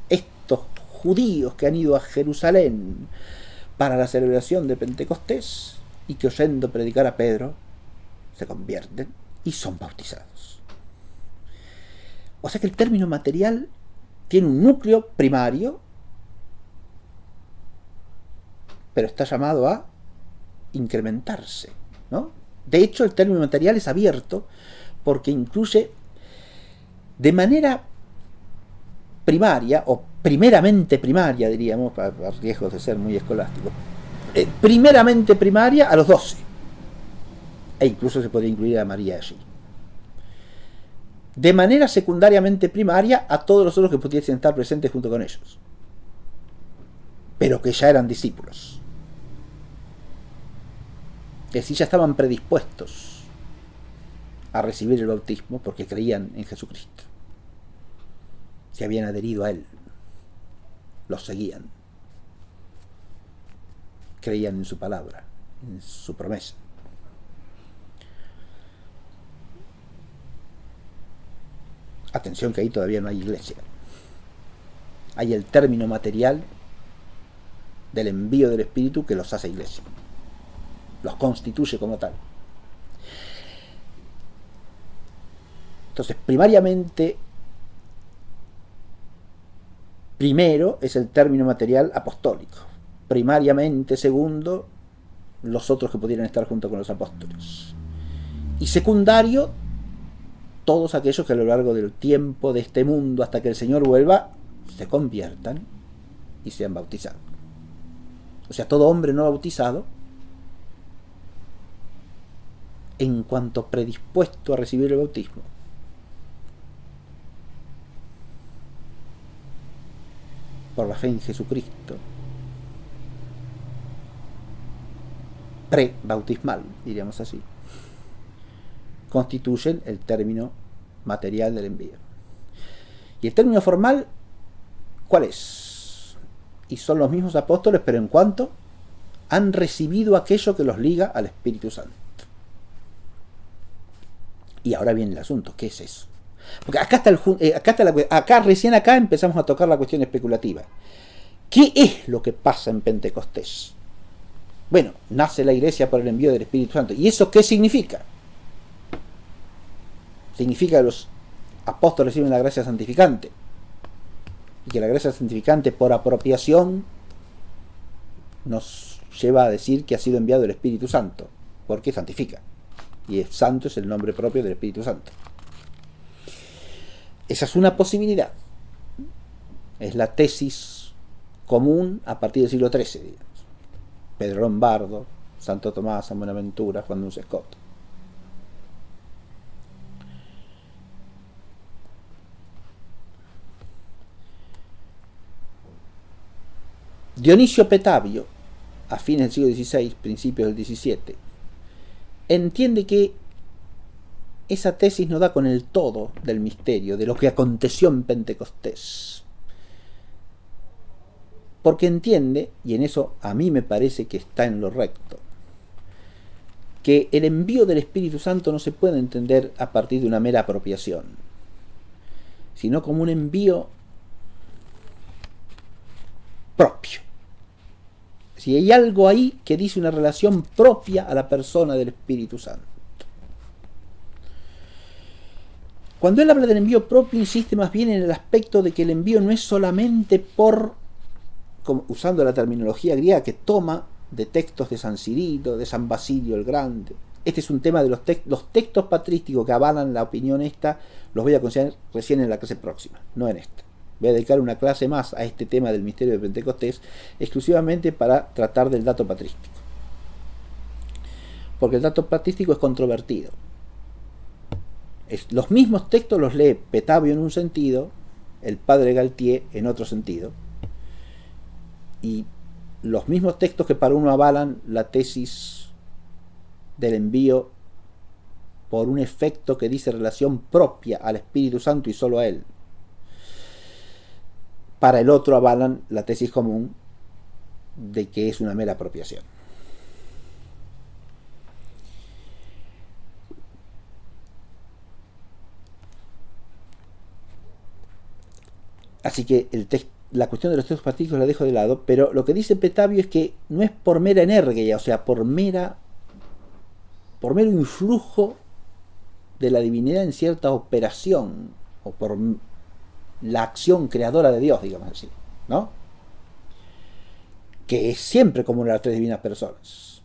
Estos judíos que han ido a Jerusalén para la celebración de Pentecostés y que oyendo predicar a Pedro se convierten y son bautizados. O sea que el término material tiene un núcleo primario, pero está llamado a incrementarse, ¿no? De hecho, el término material es abierto porque incluye de manera primaria, o primeramente primaria, diríamos, para riesgos de ser muy escolástico, primeramente primaria a los 12, e incluso se podría incluir a María allí. De manera secundariamente primaria a todos los otros que pudiesen estar presentes junto con ellos. pero que ya eran discípulos. Es decir, ya estaban predispuestos a recibir el bautismo porque creían en Jesucristo. Se habían adherido a Él. Los seguían. Creían en su palabra, en su promesa. Atención que ahí todavía no hay iglesia. Hay el término material del envío del Espíritu que los hace iglesia. Los constituye como tal. Entonces, primariamente, primero es el término material apostólico. Primariamente, segundo, los otros que pudieran estar junto con los apóstoles. Y secundario, todos aquellos que a lo largo del tiempo de este mundo, hasta que el Señor vuelva, se conviertan y sean bautizados. O sea, todo hombre no bautizado, en cuanto predispuesto a recibir el bautismo, por la fe en Jesucristo, pre-bautismal, diríamos así, constituyen el término material del envío. Y el término formal, ¿cuál es? Y son los mismos apóstoles, pero en cuanto han recibido aquello que los liga al Espíritu Santo. Y ahora viene el asunto, ¿qué es eso? Porque recién acá empezamos a tocar la cuestión especulativa. ¿Qué es lo que pasa en Pentecostés? Bueno, nace la iglesia por el envío del Espíritu Santo. ¿Y eso qué significa? Significa que los apóstoles reciben la gracia santificante. Y que la gracia santificante por apropiación nos lleva a decir que ha sido enviado el Espíritu Santo. Porque santifica. Y santo es el nombre propio del Espíritu Santo. Esa es una posibilidad. Es la tesis común a partir del siglo XIII, digamos. Pedro Lombardo, Santo Tomás, San Buenaventura, Juan Duns Scott. Dionisio Petavio, a fines del siglo XVI, principios del XVII, entiende que esa tesis no da con el todo del misterio, de lo que aconteció en Pentecostés. Porque entiende, y en eso a mí me parece que está en lo recto, que el envío del Espíritu Santo no se puede entender a partir de una mera apropiación, sino como un envío propio. Si hay algo ahí que dice una relación propia a la persona del Espíritu Santo. Cuando él habla del envío propio, insiste más bien en el aspecto de que el envío no es solamente usando la terminología griega que toma de textos de San Cirilo, de San Basilio el Grande. Este es un tema de los textos patrísticos que avalan la opinión esta, los voy a considerar recién en la clase próxima, no en esta. Voy a dedicar una clase más a este tema del misterio de Pentecostés, exclusivamente para tratar del dato patrístico. Porque el dato patrístico es controvertido. Los mismos textos los lee Petavio en un sentido, el padre Galtier en otro sentido, y los mismos textos que para uno avalan la tesis del envío por un efecto que dice relación propia al Espíritu Santo y solo a él, para el otro avalan la tesis común de que es una mera apropiación. Así que la cuestión de los textos patrísticos la dejo de lado, pero lo que dice Petavio es que no es por mera energía, o sea, por mero influjo de la divinidad en cierta operación, o por la acción creadora de Dios, digamos así, ¿no? Que es siempre común a las tres divinas personas.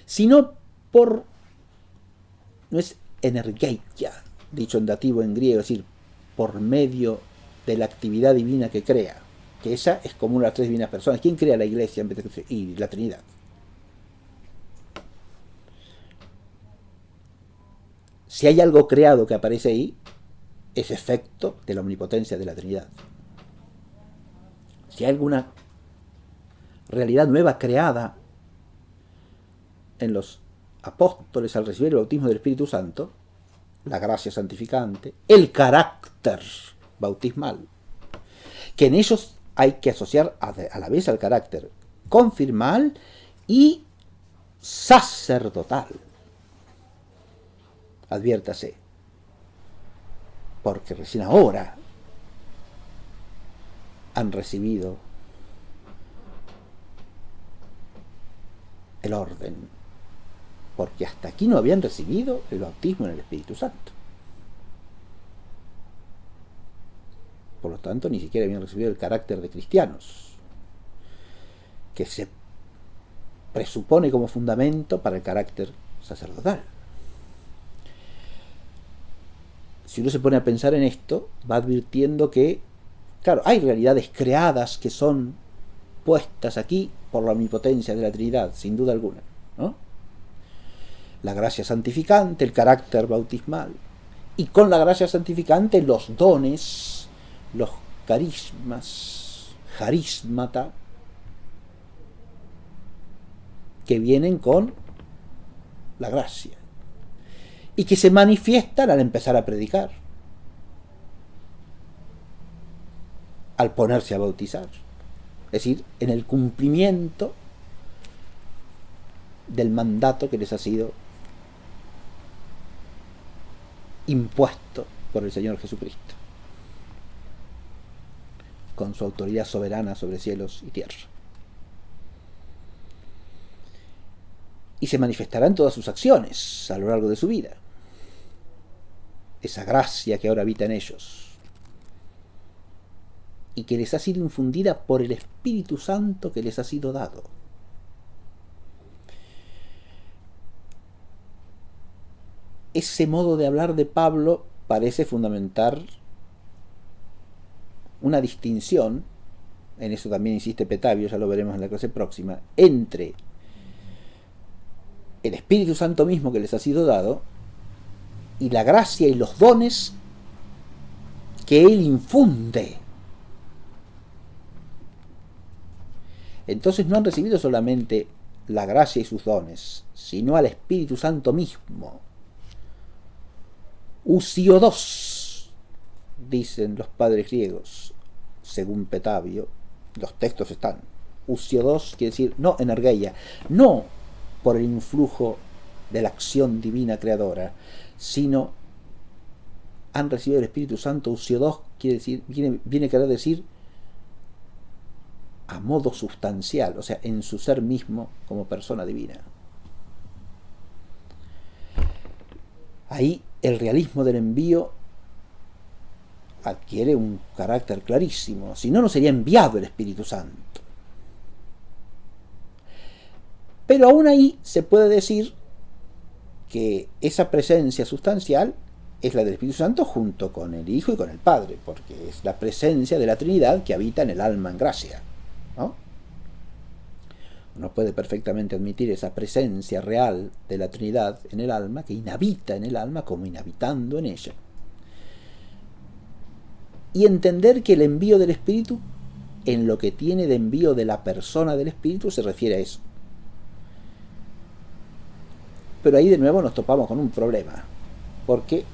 Sino no es energeia, dicho en dativo en griego, es decir, por medio de la actividad divina que crea, que esa es común a las tres divinas personas. ¿Quién crea la iglesia y la Trinidad? Si hay algo creado que aparece ahí, es efecto de la omnipotencia de la Trinidad. Si hay alguna realidad nueva creada en los apóstoles al recibir el bautismo del Espíritu Santo, la gracia santificante, el carácter bautismal, que en ellos hay que asociar a la vez al carácter confirmal y sacerdotal. Adviértase, porque recién ahora han recibido el orden, porque hasta aquí no habían recibido el bautismo en el Espíritu Santo. Por lo tanto, ni siquiera habían recibido el carácter de cristianos, que se presupone como fundamento para el carácter sacerdotal. Si uno se pone a pensar en esto, va advirtiendo que, claro, hay realidades creadas que son puestas aquí por la omnipotencia de la Trinidad, sin duda alguna, ¿no? La gracia santificante, el carácter bautismal, y con la gracia santificante los dones, los carismas, charismata, que vienen con la gracia y que se manifiestan al empezar a predicar, al ponerse a bautizar, es decir, en el cumplimiento del mandato que les ha sido impuesto por el Señor Jesucristo, con su autoridad soberana sobre cielos y tierra. Y se manifestará en todas sus acciones a lo largo de su vida, esa gracia que ahora habita en ellos y que les ha sido infundida por el Espíritu Santo que les ha sido dado. Ese modo de hablar de Pablo parece fundamentar una distinción, en eso también insiste Petavio, ya lo veremos en la clase próxima, entre el Espíritu Santo mismo que les ha sido dado y la gracia y los dones que Él infunde. Entonces no han recibido solamente la gracia y sus dones, sino al Espíritu Santo mismo. Usiodos, dicen los padres griegos, según Petavio, los textos están. Usiodos quiere decir no energeia, no por el influjo de la acción divina creadora, sino han recibido el Espíritu Santo. Usiodos quiere decir, viene a querer decir a modo sustancial, o sea, en su ser mismo como persona divina. Ahí el realismo del envío adquiere un carácter clarísimo, si no, no sería enviado el Espíritu Santo. Pero aún ahí se puede decir que esa presencia sustancial es la del Espíritu Santo junto con el Hijo y con el Padre, porque es la presencia de la Trinidad que habita en el alma en gracia, ¿no? Uno puede perfectamente admitir esa presencia real de la Trinidad en el alma, que inhabita en el alma como inhabitando en ella, y entender que el envío del Espíritu, en lo que tiene de envío de la persona del Espíritu, se refiere a eso. Pero ahí de nuevo nos topamos con un problema, porque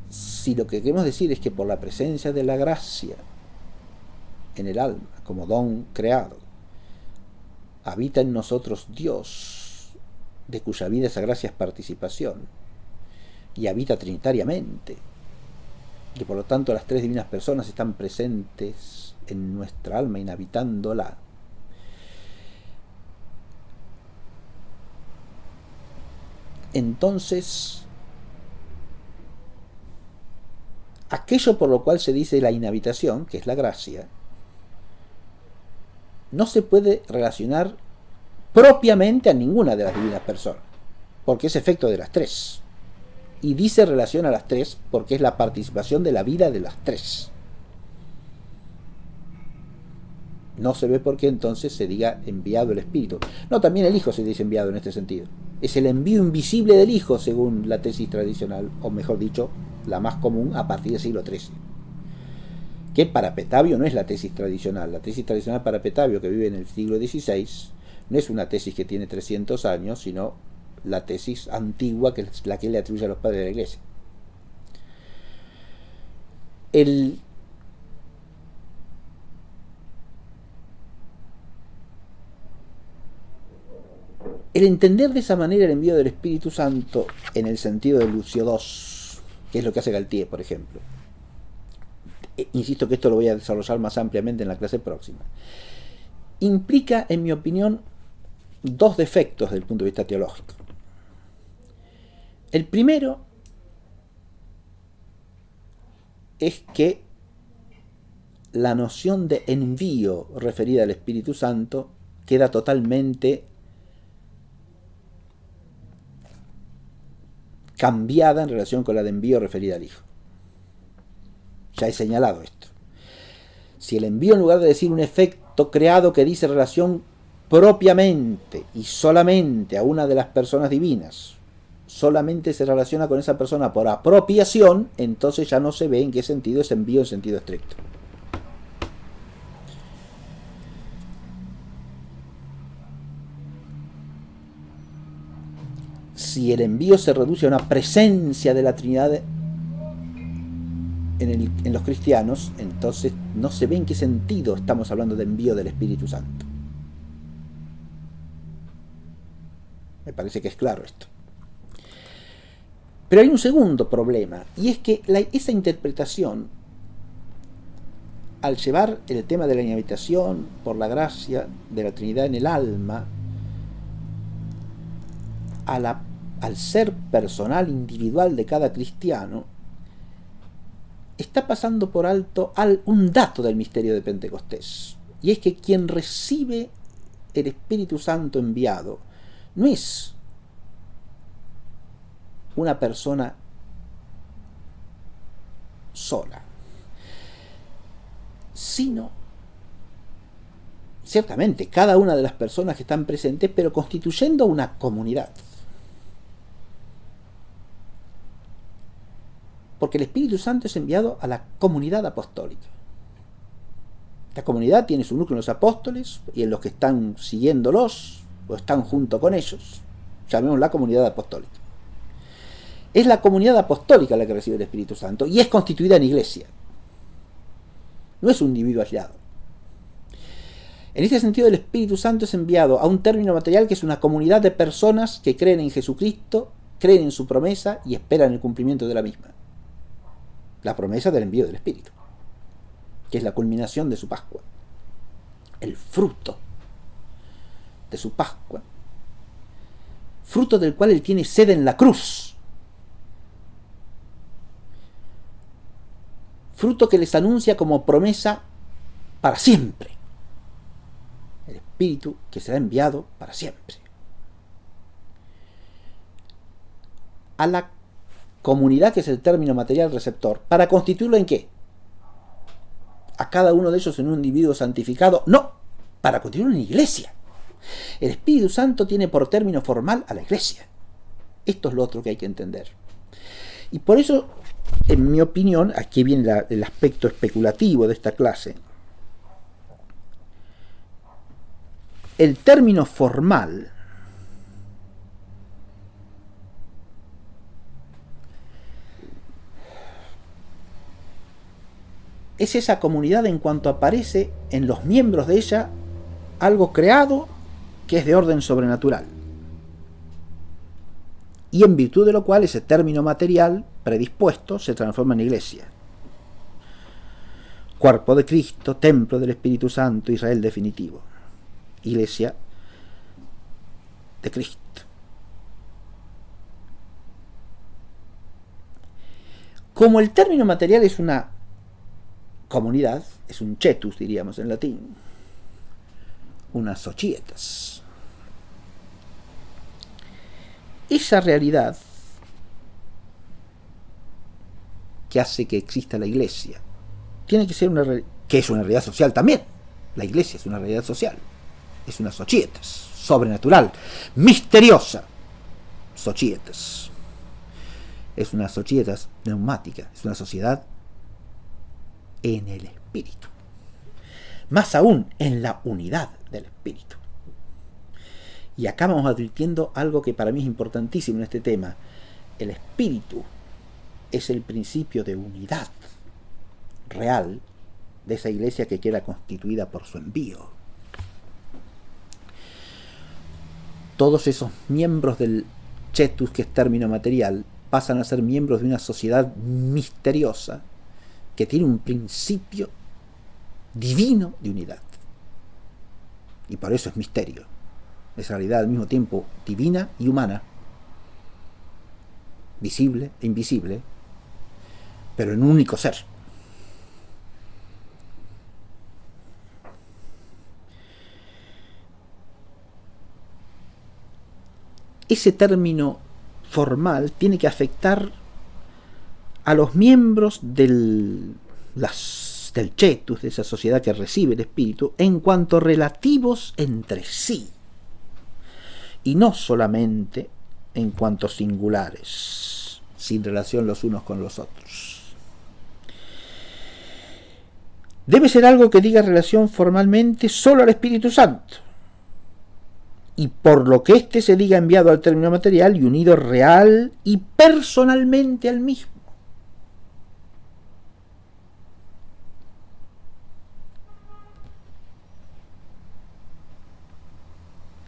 si lo que queremos decir es que por la presencia de la gracia en el alma, como don creado, habita en nosotros Dios, de cuya vida esa gracia es participación, y habita trinitariamente, y por lo tanto las tres divinas personas están presentes en nuestra alma, inhabitándola. Entonces, aquello por lo cual se dice la inhabitación, que es la gracia, no se puede relacionar propiamente a ninguna de las divinas personas, porque es efecto de las tres. Y dice relación a las tres porque es la participación de la vida de las tres. No se ve por qué entonces se diga enviado el Espíritu. No, también el Hijo se dice enviado en este sentido. Es el envío invisible del Hijo, según la tesis tradicional, o mejor dicho, la más común a partir del siglo XIII. Que para Petavio no es la tesis tradicional. La tesis tradicional para Petavio, que vive en el siglo XVI, no es una tesis que tiene 300 años, sino la tesis antigua, que es la que le atribuye a los padres de la Iglesia. El entender de esa manera el envío del Espíritu Santo en el sentido de Lucio II, que es lo que hace Galtier, por ejemplo. Insisto que esto lo voy a desarrollar más ampliamente en la clase próxima. Implica, en mi opinión, dos defectos desde el punto de vista teológico. El primero es que la noción de envío referida al Espíritu Santo queda totalmente cambiada en relación con la de envío referida al Hijo. Ya he señalado esto. Si el envío, en lugar de decir un efecto creado que dice relación propiamente y solamente a una de las personas divinas, solamente se relaciona con esa persona por apropiación, entonces ya no se ve en qué sentido es envío en sentido estricto. Si el envío se reduce a una presencia de la Trinidad en los cristianos, entonces no se ve en qué sentido estamos hablando de envío del Espíritu Santo. Me parece que es claro esto. Pero hay un segundo problema, y es que esa interpretación, al llevar el tema de la inhabitación por la gracia de la Trinidad en el alma al ser personal, individual de cada cristiano, está pasando por alto un dato del misterio de Pentecostés, y es que quien recibe el Espíritu Santo enviado no es una persona sola, sino ciertamente cada una de las personas que están presentes, pero constituyendo una comunidad. Porque el Espíritu Santo es enviado a la comunidad apostólica. La comunidad tiene su núcleo en los apóstoles y en los que están siguiéndolos o están junto con ellos. Llamemos la comunidad apostólica. Es la comunidad apostólica la que recibe el Espíritu Santo y es constituida en iglesia. No es un individuo aislado. En este sentido, el Espíritu Santo es enviado a un término material que es una comunidad de personas que creen en Jesucristo, creen en su promesa y esperan el cumplimiento de la misma. La promesa del envío del Espíritu, que es la culminación de su Pascua, el fruto de su Pascua, fruto del cual él tiene sed en la cruz, fruto que les anuncia como promesa para siempre, el Espíritu que será enviado para siempre. A la comunidad, que es el término material receptor, ¿para constituirlo en qué? ¿A cada uno de ellos en un individuo santificado? No, para constituirlo en iglesia. El Espíritu Santo tiene por término formal a la iglesia. Esto es lo otro que hay que entender. Y por eso, en mi opinión, aquí viene el aspecto especulativo de esta clase. El término formal es esa comunidad en cuanto aparece en los miembros de ella algo creado que es de orden sobrenatural, y en virtud de lo cual ese término material predispuesto se transforma en iglesia. Cuerpo de Cristo, templo del Espíritu Santo, Israel definitivo, iglesia de Cristo. Como el término material es una comunidad, es un cetus, diríamos en latín, unas societas. Esa realidad que hace que exista la iglesia tiene que ser que es una realidad social también. La iglesia es una realidad social, es una societas, sobrenatural, misteriosa societas. es una sociedad neumática, es una sociedad en el espíritu. Más aún, en la unidad del espíritu. Y acá vamos advirtiendo algo que para mí es importantísimo en este tema. El espíritu es el principio de unidad real de esa iglesia que queda constituida por su envío. Todos esos miembros del Chetus, que es término material, pasan a ser miembros de una sociedad misteriosa que tiene un principio divino de unidad. Y por eso es misterio. Es realidad al mismo tiempo divina y humana, visible e invisible, pero en un único ser. Ese término formal tiene que afectar a los miembros del Chetus, de esa sociedad que recibe el espíritu, en cuanto relativos entre sí, y no solamente en cuanto singulares, sin relación los unos con los otros. Debe ser algo que diga relación formalmente solo al Espíritu Santo, y por lo que éste se diga enviado al término material y unido real y personalmente al mismo.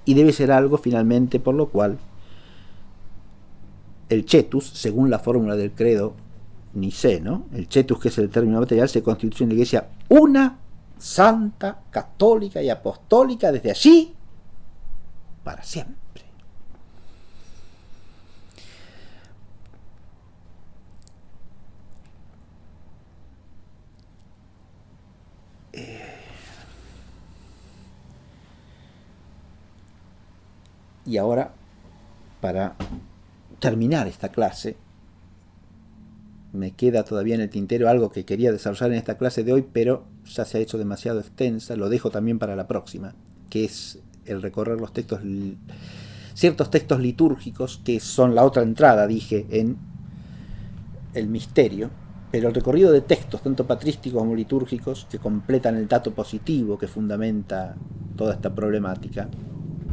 Y debe ser algo finalmente por lo cual el Chetus, según la fórmula del credo niceno, el Chetus, que es el término material, se constituye en la iglesia una, santa, católica y apostólica desde allí para siempre. Y ahora, para terminar esta clase, me queda todavía en el tintero algo que quería desarrollar en esta clase de hoy, pero ya se ha hecho demasiado extensa, lo dejo también para la próxima, que es el recorrer los textos, ciertos textos litúrgicos que son la otra entrada, dije, en el misterio, pero el recorrido de textos, tanto patrísticos como litúrgicos, que completan el dato positivo que fundamenta toda esta problemática,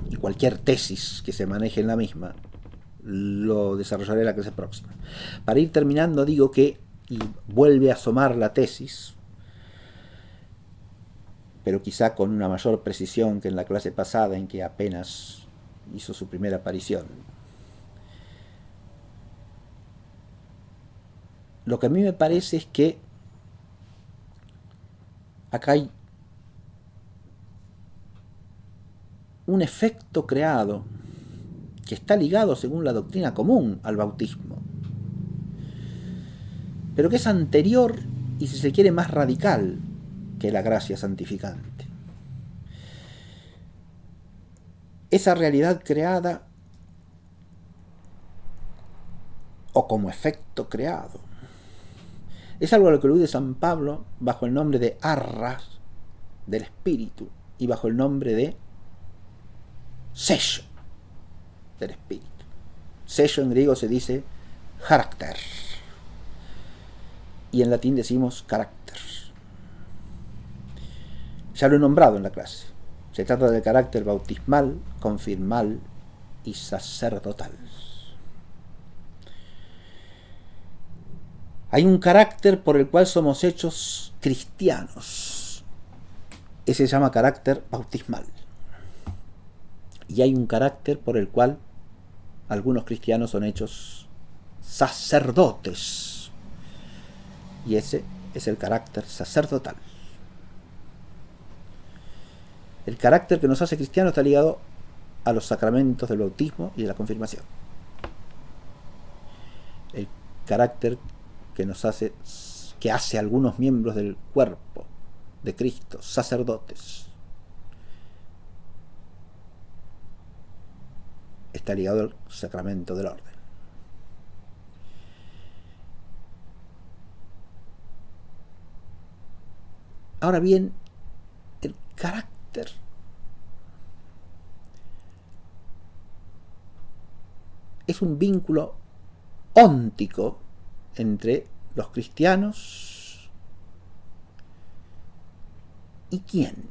y cualquier tesis que se maneje en la misma, lo desarrollaré en la clase próxima. Para ir terminando, digo que, y vuelve a asomar la tesis, pero quizá con una mayor precisión que en la clase pasada, en que apenas hizo su primera aparición. Lo que a mí me parece es que acá hay un efecto creado que está ligado, según la doctrina común, al bautismo, pero que es anterior y, si se quiere, más radical que la gracia santificante. Esa realidad creada, o como efecto creado, es algo a lo que alude San Pablo bajo el nombre de arras del espíritu y bajo el nombre de sello del espíritu. Sello en griego se dice carácter y en latín decimos carácter. Ya lo he nombrado en la clase. Se trata del carácter bautismal, confirmal y sacerdotal. Hay un carácter por el cual somos hechos cristianos. Ese se llama carácter bautismal. Y hay un carácter por el cual algunos cristianos son hechos sacerdotes. Y ese es el carácter sacerdotal. El carácter que nos hace cristianos está ligado a los sacramentos del bautismo y de la confirmación. El carácter que nos hace, que hace a algunos miembros del cuerpo de Cristo sacerdotes, está ligado al sacramento del orden. Ahora bien, el carácter es un vínculo óntico entre los cristianos y quién.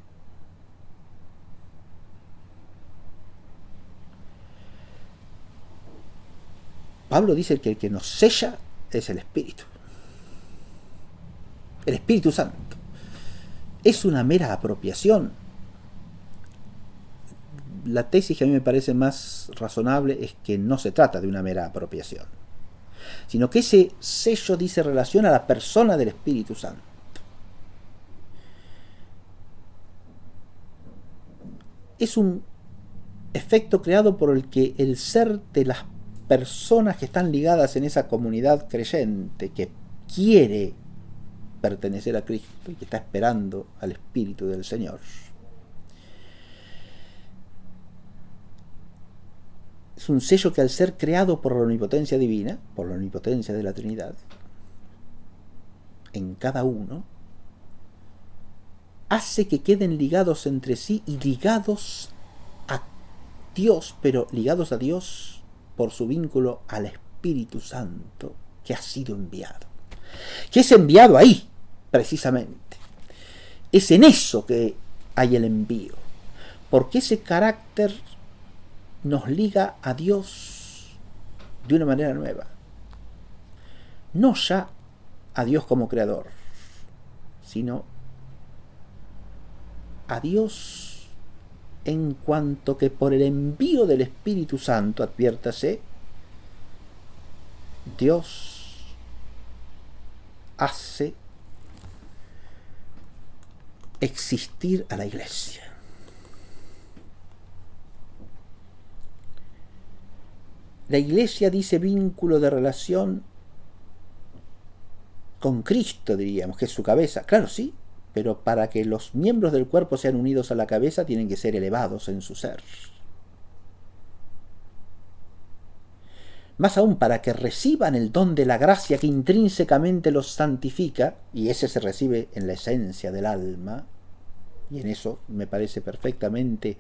Pablo dice que el que nos sella es el Espíritu Santo. Es una mera apropiación. La tesis que a mí me parece más razonable es que no se trata de una mera apropiación, sino que ese sello dice relación a la persona del Espíritu Santo. Es un efecto creado por el que el ser de las personas que están ligadas en esa comunidad creyente, que quiere pertenecer a Cristo y que está esperando al Espíritu del Señor, es un sello que al ser creado por la omnipotencia divina, por la omnipotencia de la Trinidad, en cada uno, hace que queden ligados entre sí y ligados a Dios, pero ligados a Dios por su vínculo al Espíritu Santo que ha sido enviado. Que es enviado ahí, precisamente. Es en eso que hay el envío. Porque ese carácter nos liga a Dios de una manera nueva. No ya a Dios como creador, sino a Dios en cuanto que por el envío del Espíritu Santo, adviértase, Dios hace existir a la Iglesia. La Iglesia dice vínculo de relación con Cristo, diríamos, que es su cabeza. Claro, sí, pero para que los miembros del cuerpo sean unidos a la cabeza tienen que ser elevados en su ser. Más aún, para que reciban el don de la gracia que intrínsecamente los santifica, y ese se recibe en la esencia del alma, y en eso me parece perfectamente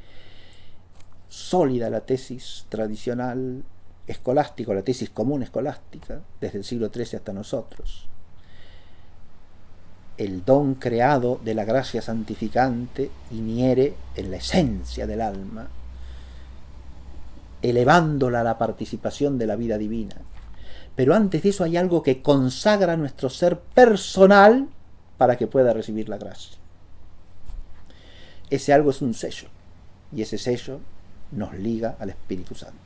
sólida la tesis tradicional escolástica, la tesis común escolástica, desde el siglo XIII hasta nosotros. El don creado de la gracia santificante iniere en la esencia del alma, elevándola a la participación de la vida divina. Pero antes de eso hay algo que consagra nuestro ser personal para que pueda recibir la gracia. Ese algo es un sello, y ese sello nos liga al Espíritu Santo.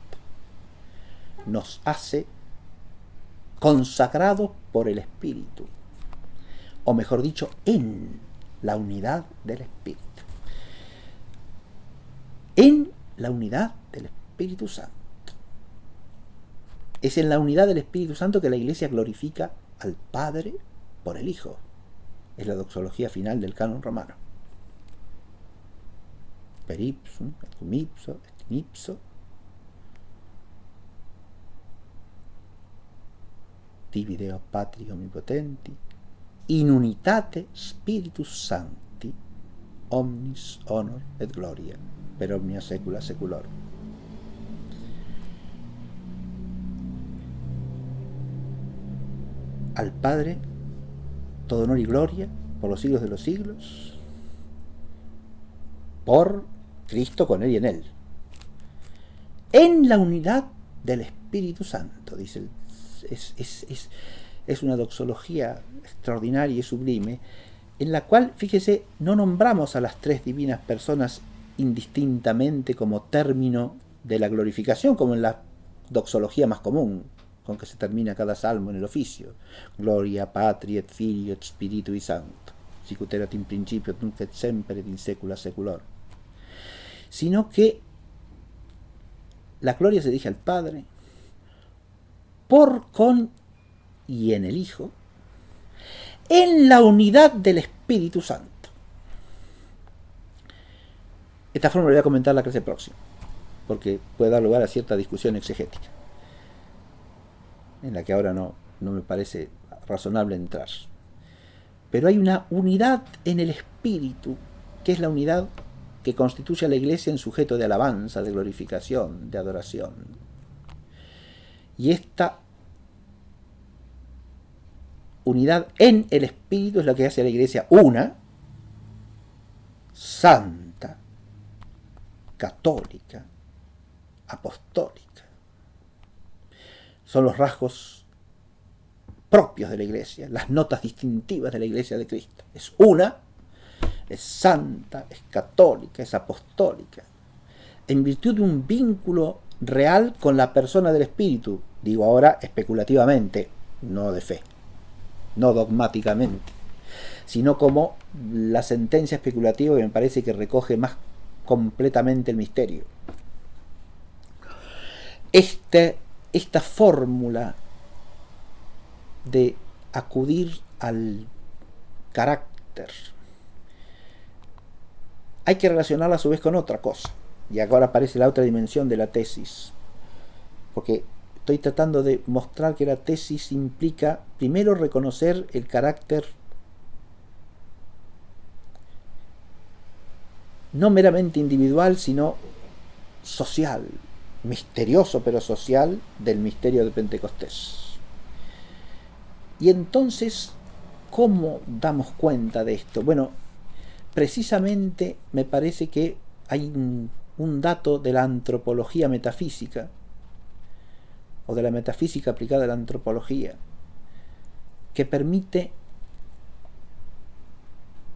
Nos hace consagrados por el Espíritu, o mejor dicho, en la unidad del Espíritu. En la unidad del Espíritu Santo. Es en la unidad del Espíritu Santo que la Iglesia glorifica al Padre por el Hijo. Es la doxología final del canon romano. Per ipsum, et cum ipso, et in ipso, tibi Deo Patri omnipotenti, in unitate Spiritus Sancti, omnis honor et gloria, per omnia saecula saeculorum. Al Padre, todo honor y gloria por los siglos de los siglos, por Cristo, con Él y en Él. En la unidad del Espíritu Santo, dice el es una doxología extraordinaria y sublime, en la cual, fíjese, no nombramos a las tres divinas personas indistintamente como término de la glorificación, como en la doxología más común, con que se termina cada salmo en el oficio. Gloria Patri et Filio et Spiritui Sancto, sic ut erat in principio et nunc et semper et in saecula saeculorum. Sino que la gloria se dirige al Padre, por, con y en el Hijo, en la unidad del Espíritu Santo. Esta forma la voy a comentar la clase próxima, porque puede dar lugar a cierta discusión exegética, en la que ahora no me parece razonable entrar. Pero hay una unidad en el Espíritu, que es la unidad que constituye a la Iglesia en sujeto de alabanza, de glorificación, de adoración. Y esta unidad en el Espíritu es lo que hace a la Iglesia una, santa, católica, apostólica. Son los rasgos propios de la Iglesia, las notas distintivas de la Iglesia de Cristo. Es una, es santa, es católica, es apostólica, en virtud de un vínculo real con la persona del Espíritu. Digo ahora especulativamente, no de fe, no dogmáticamente, sino como la sentencia especulativa que me parece que recoge más completamente el misterio. Esta fórmula de acudir al carácter hay que relacionarla a su vez con otra cosa, y ahora aparece la otra dimensión de la tesis, porque estoy tratando de mostrar que la tesis implica primero reconocer el carácter no meramente individual, sino social, misterioso pero social, del misterio de Pentecostés. Y entonces, ¿cómo damos cuenta de esto? Bueno, precisamente me parece que hay un dato de la antropología metafísica, o de la metafísica aplicada a la antropología, que permite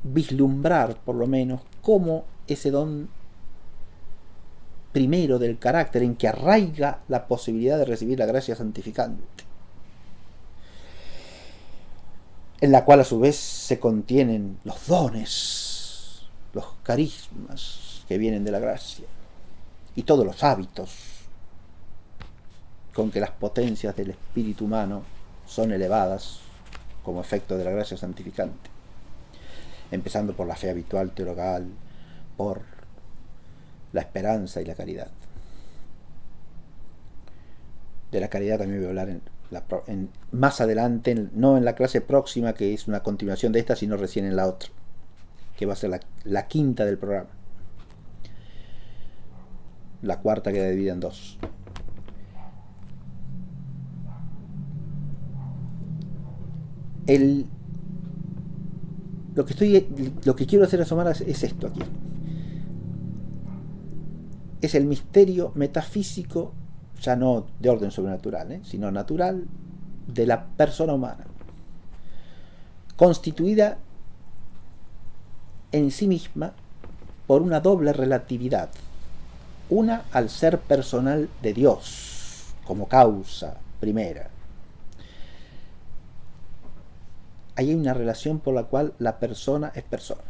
vislumbrar, por lo menos, cómo ese don primero del carácter, en que arraiga la posibilidad de recibir la gracia santificante, en la cual a su vez se contienen los dones, los carismas que vienen de la gracia, y todos los hábitos con que las potencias del espíritu humano son elevadas como efecto de la gracia santificante, empezando por la fe habitual teologal, por la esperanza y la caridad. De la caridad también voy a hablar más adelante, no en la clase próxima, que es una continuación de esta, sino recién en la otra, que va a ser la quinta del programa. La cuarta queda dividida en dos. Lo que quiero hacer asomar es esto aquí. Es el misterio metafísico, ya no de orden sobrenatural, sino natural, de la persona humana, constituida en sí misma por una doble relatividad. Una al ser personal de Dios, como causa primera. Ahí hay una relación por la cual la persona es persona.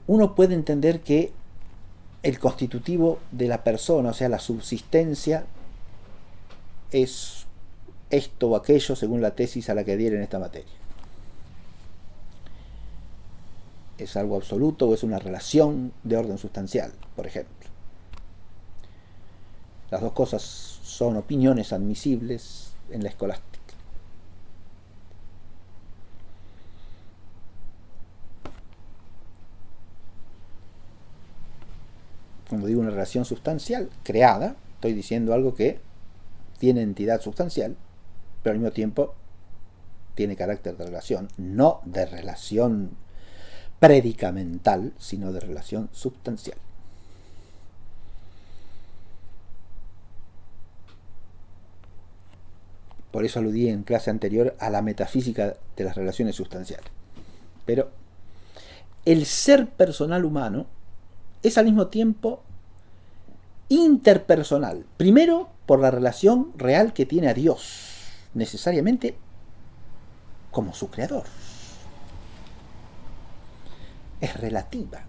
Uno puede entender que el constitutivo de la persona, o sea, la subsistencia, es esto o aquello según la tesis a la que adhiere en esta materia. ¿Es algo absoluto o es una relación de orden sustancial, por ejemplo? Las dos cosas son opiniones admisibles en la escolástica. Cuando digo una relación sustancial, creada, estoy diciendo algo que tiene entidad sustancial, pero al mismo tiempo tiene carácter de relación, no de relación predicamental, sino de relación sustancial. Por eso aludí en clase anterior a la metafísica de las relaciones sustanciales. Pero el ser personal humano es al mismo tiempo interpersonal. Primero, por la relación real que tiene a Dios, necesariamente como su creador. Es relativa.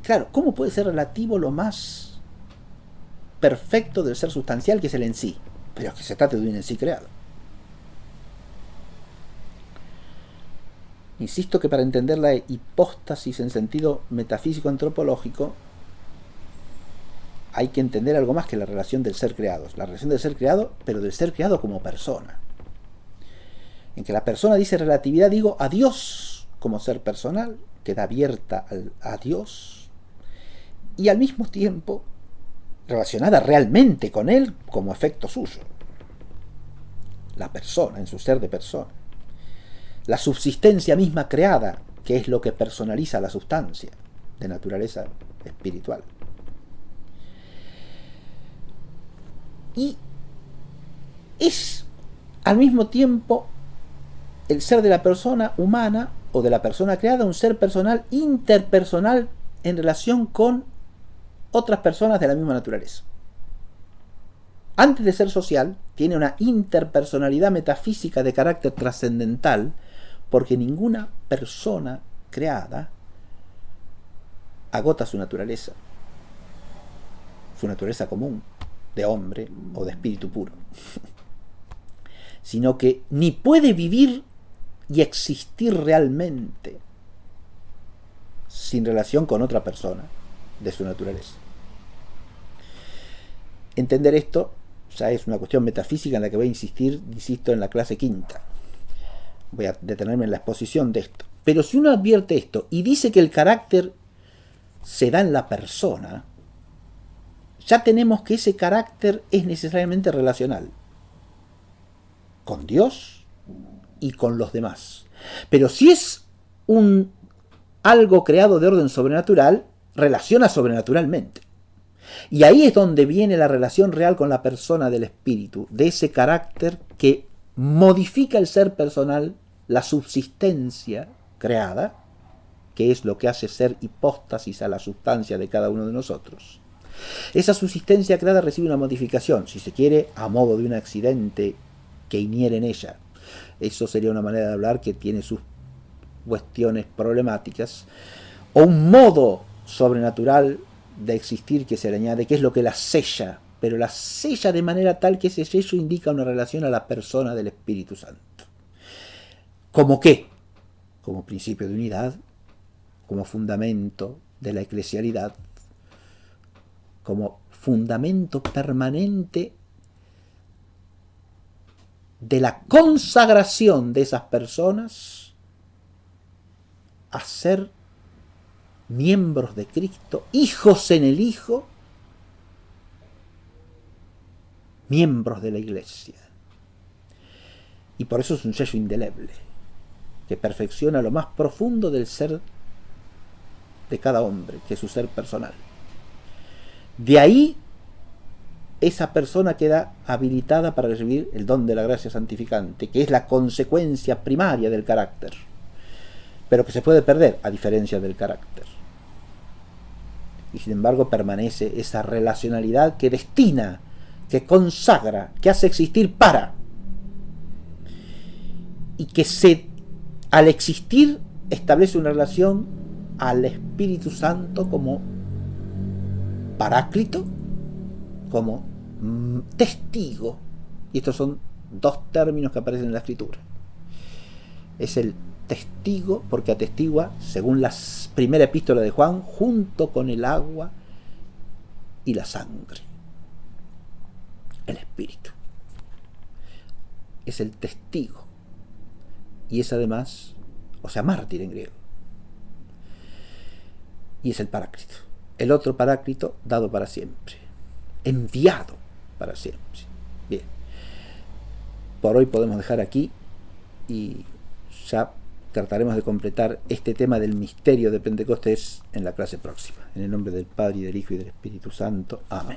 Claro, ¿cómo puede ser relativo lo más perfecto del ser sustancial, que es el en sí? Pero es que se trata de un en sí creado. Insisto que para entender la hipóstasis en sentido metafísico-antropológico hay que entender algo más que la relación del ser creado. La relación del ser creado, pero del ser creado como persona. En que la persona dice relatividad, digo, a Dios como ser personal, queda abierta a Dios, y al mismo tiempo relacionada realmente con Él como efecto suyo. la persona, en su ser de persona. La subsistencia misma creada, que es lo que personaliza la sustancia, de naturaleza espiritual. Y es al mismo tiempo el ser de la persona humana o de la persona creada, un ser personal, interpersonal en relación con otras personas de la misma naturaleza. Antes de ser social, tiene una interpersonalidad metafísica de carácter trascendental, porque ninguna persona creada agota su naturaleza común, de hombre o de espíritu puro, sino que ni puede vivir y existir realmente sin relación con otra persona de su naturaleza. Entender esto ya es una cuestión metafísica en la que voy a insisto, en la clase quinta. Voy a detenerme en la exposición de esto. Pero si uno advierte esto y dice que el carácter se da en la persona, ya tenemos que ese carácter es necesariamente relacional con Dios y con los demás. Pero si es algo creado de orden sobrenatural, relaciona sobrenaturalmente. Y ahí es donde viene la relación real con la persona del espíritu, de ese carácter que modifica el ser personal, la subsistencia creada, que es lo que hace ser hipóstasis a la sustancia de cada uno de nosotros. Esa subsistencia creada recibe una modificación, si se quiere, a modo de un accidente que inhiere en ella. Eso sería una manera de hablar que tiene sus cuestiones problemáticas, o un modo sobrenatural de existir que se le añade, que es lo que la sella, pero la sella de manera tal que ese sello indica una relación a la persona del Espíritu Santo. ¿Cómo qué? Como principio de unidad, como fundamento de la eclesialidad, como fundamento permanente de la consagración de esas personas a ser miembros de Cristo, hijos en el Hijo, miembros de la Iglesia. Y por eso es un sello indeleble, que perfecciona lo más profundo del ser de cada hombre, que es su ser personal. De ahí, esa persona queda habilitada para recibir el don de la gracia santificante, que es la consecuencia primaria del carácter, pero que se puede perder a diferencia del carácter. Y sin embargo permanece esa relacionalidad que destina, que consagra, que hace existir para, y que al existir establece una relación al Espíritu Santo como paráclito, como testigo. Y estos son dos términos que aparecen en la Escritura. Es el testigo porque atestigua, según la primera epístola de Juan, junto con el agua y la sangre. El Espíritu es el testigo y es además, o sea, mártir en griego, y es el paráclito, el otro paráclito dado para siempre, enviado para siempre. Bien, por hoy podemos dejar aquí y ya trataremos de completar este tema del misterio de Pentecostés en la clase próxima. En el nombre del Padre, y del Hijo, y del Espíritu Santo. Amén.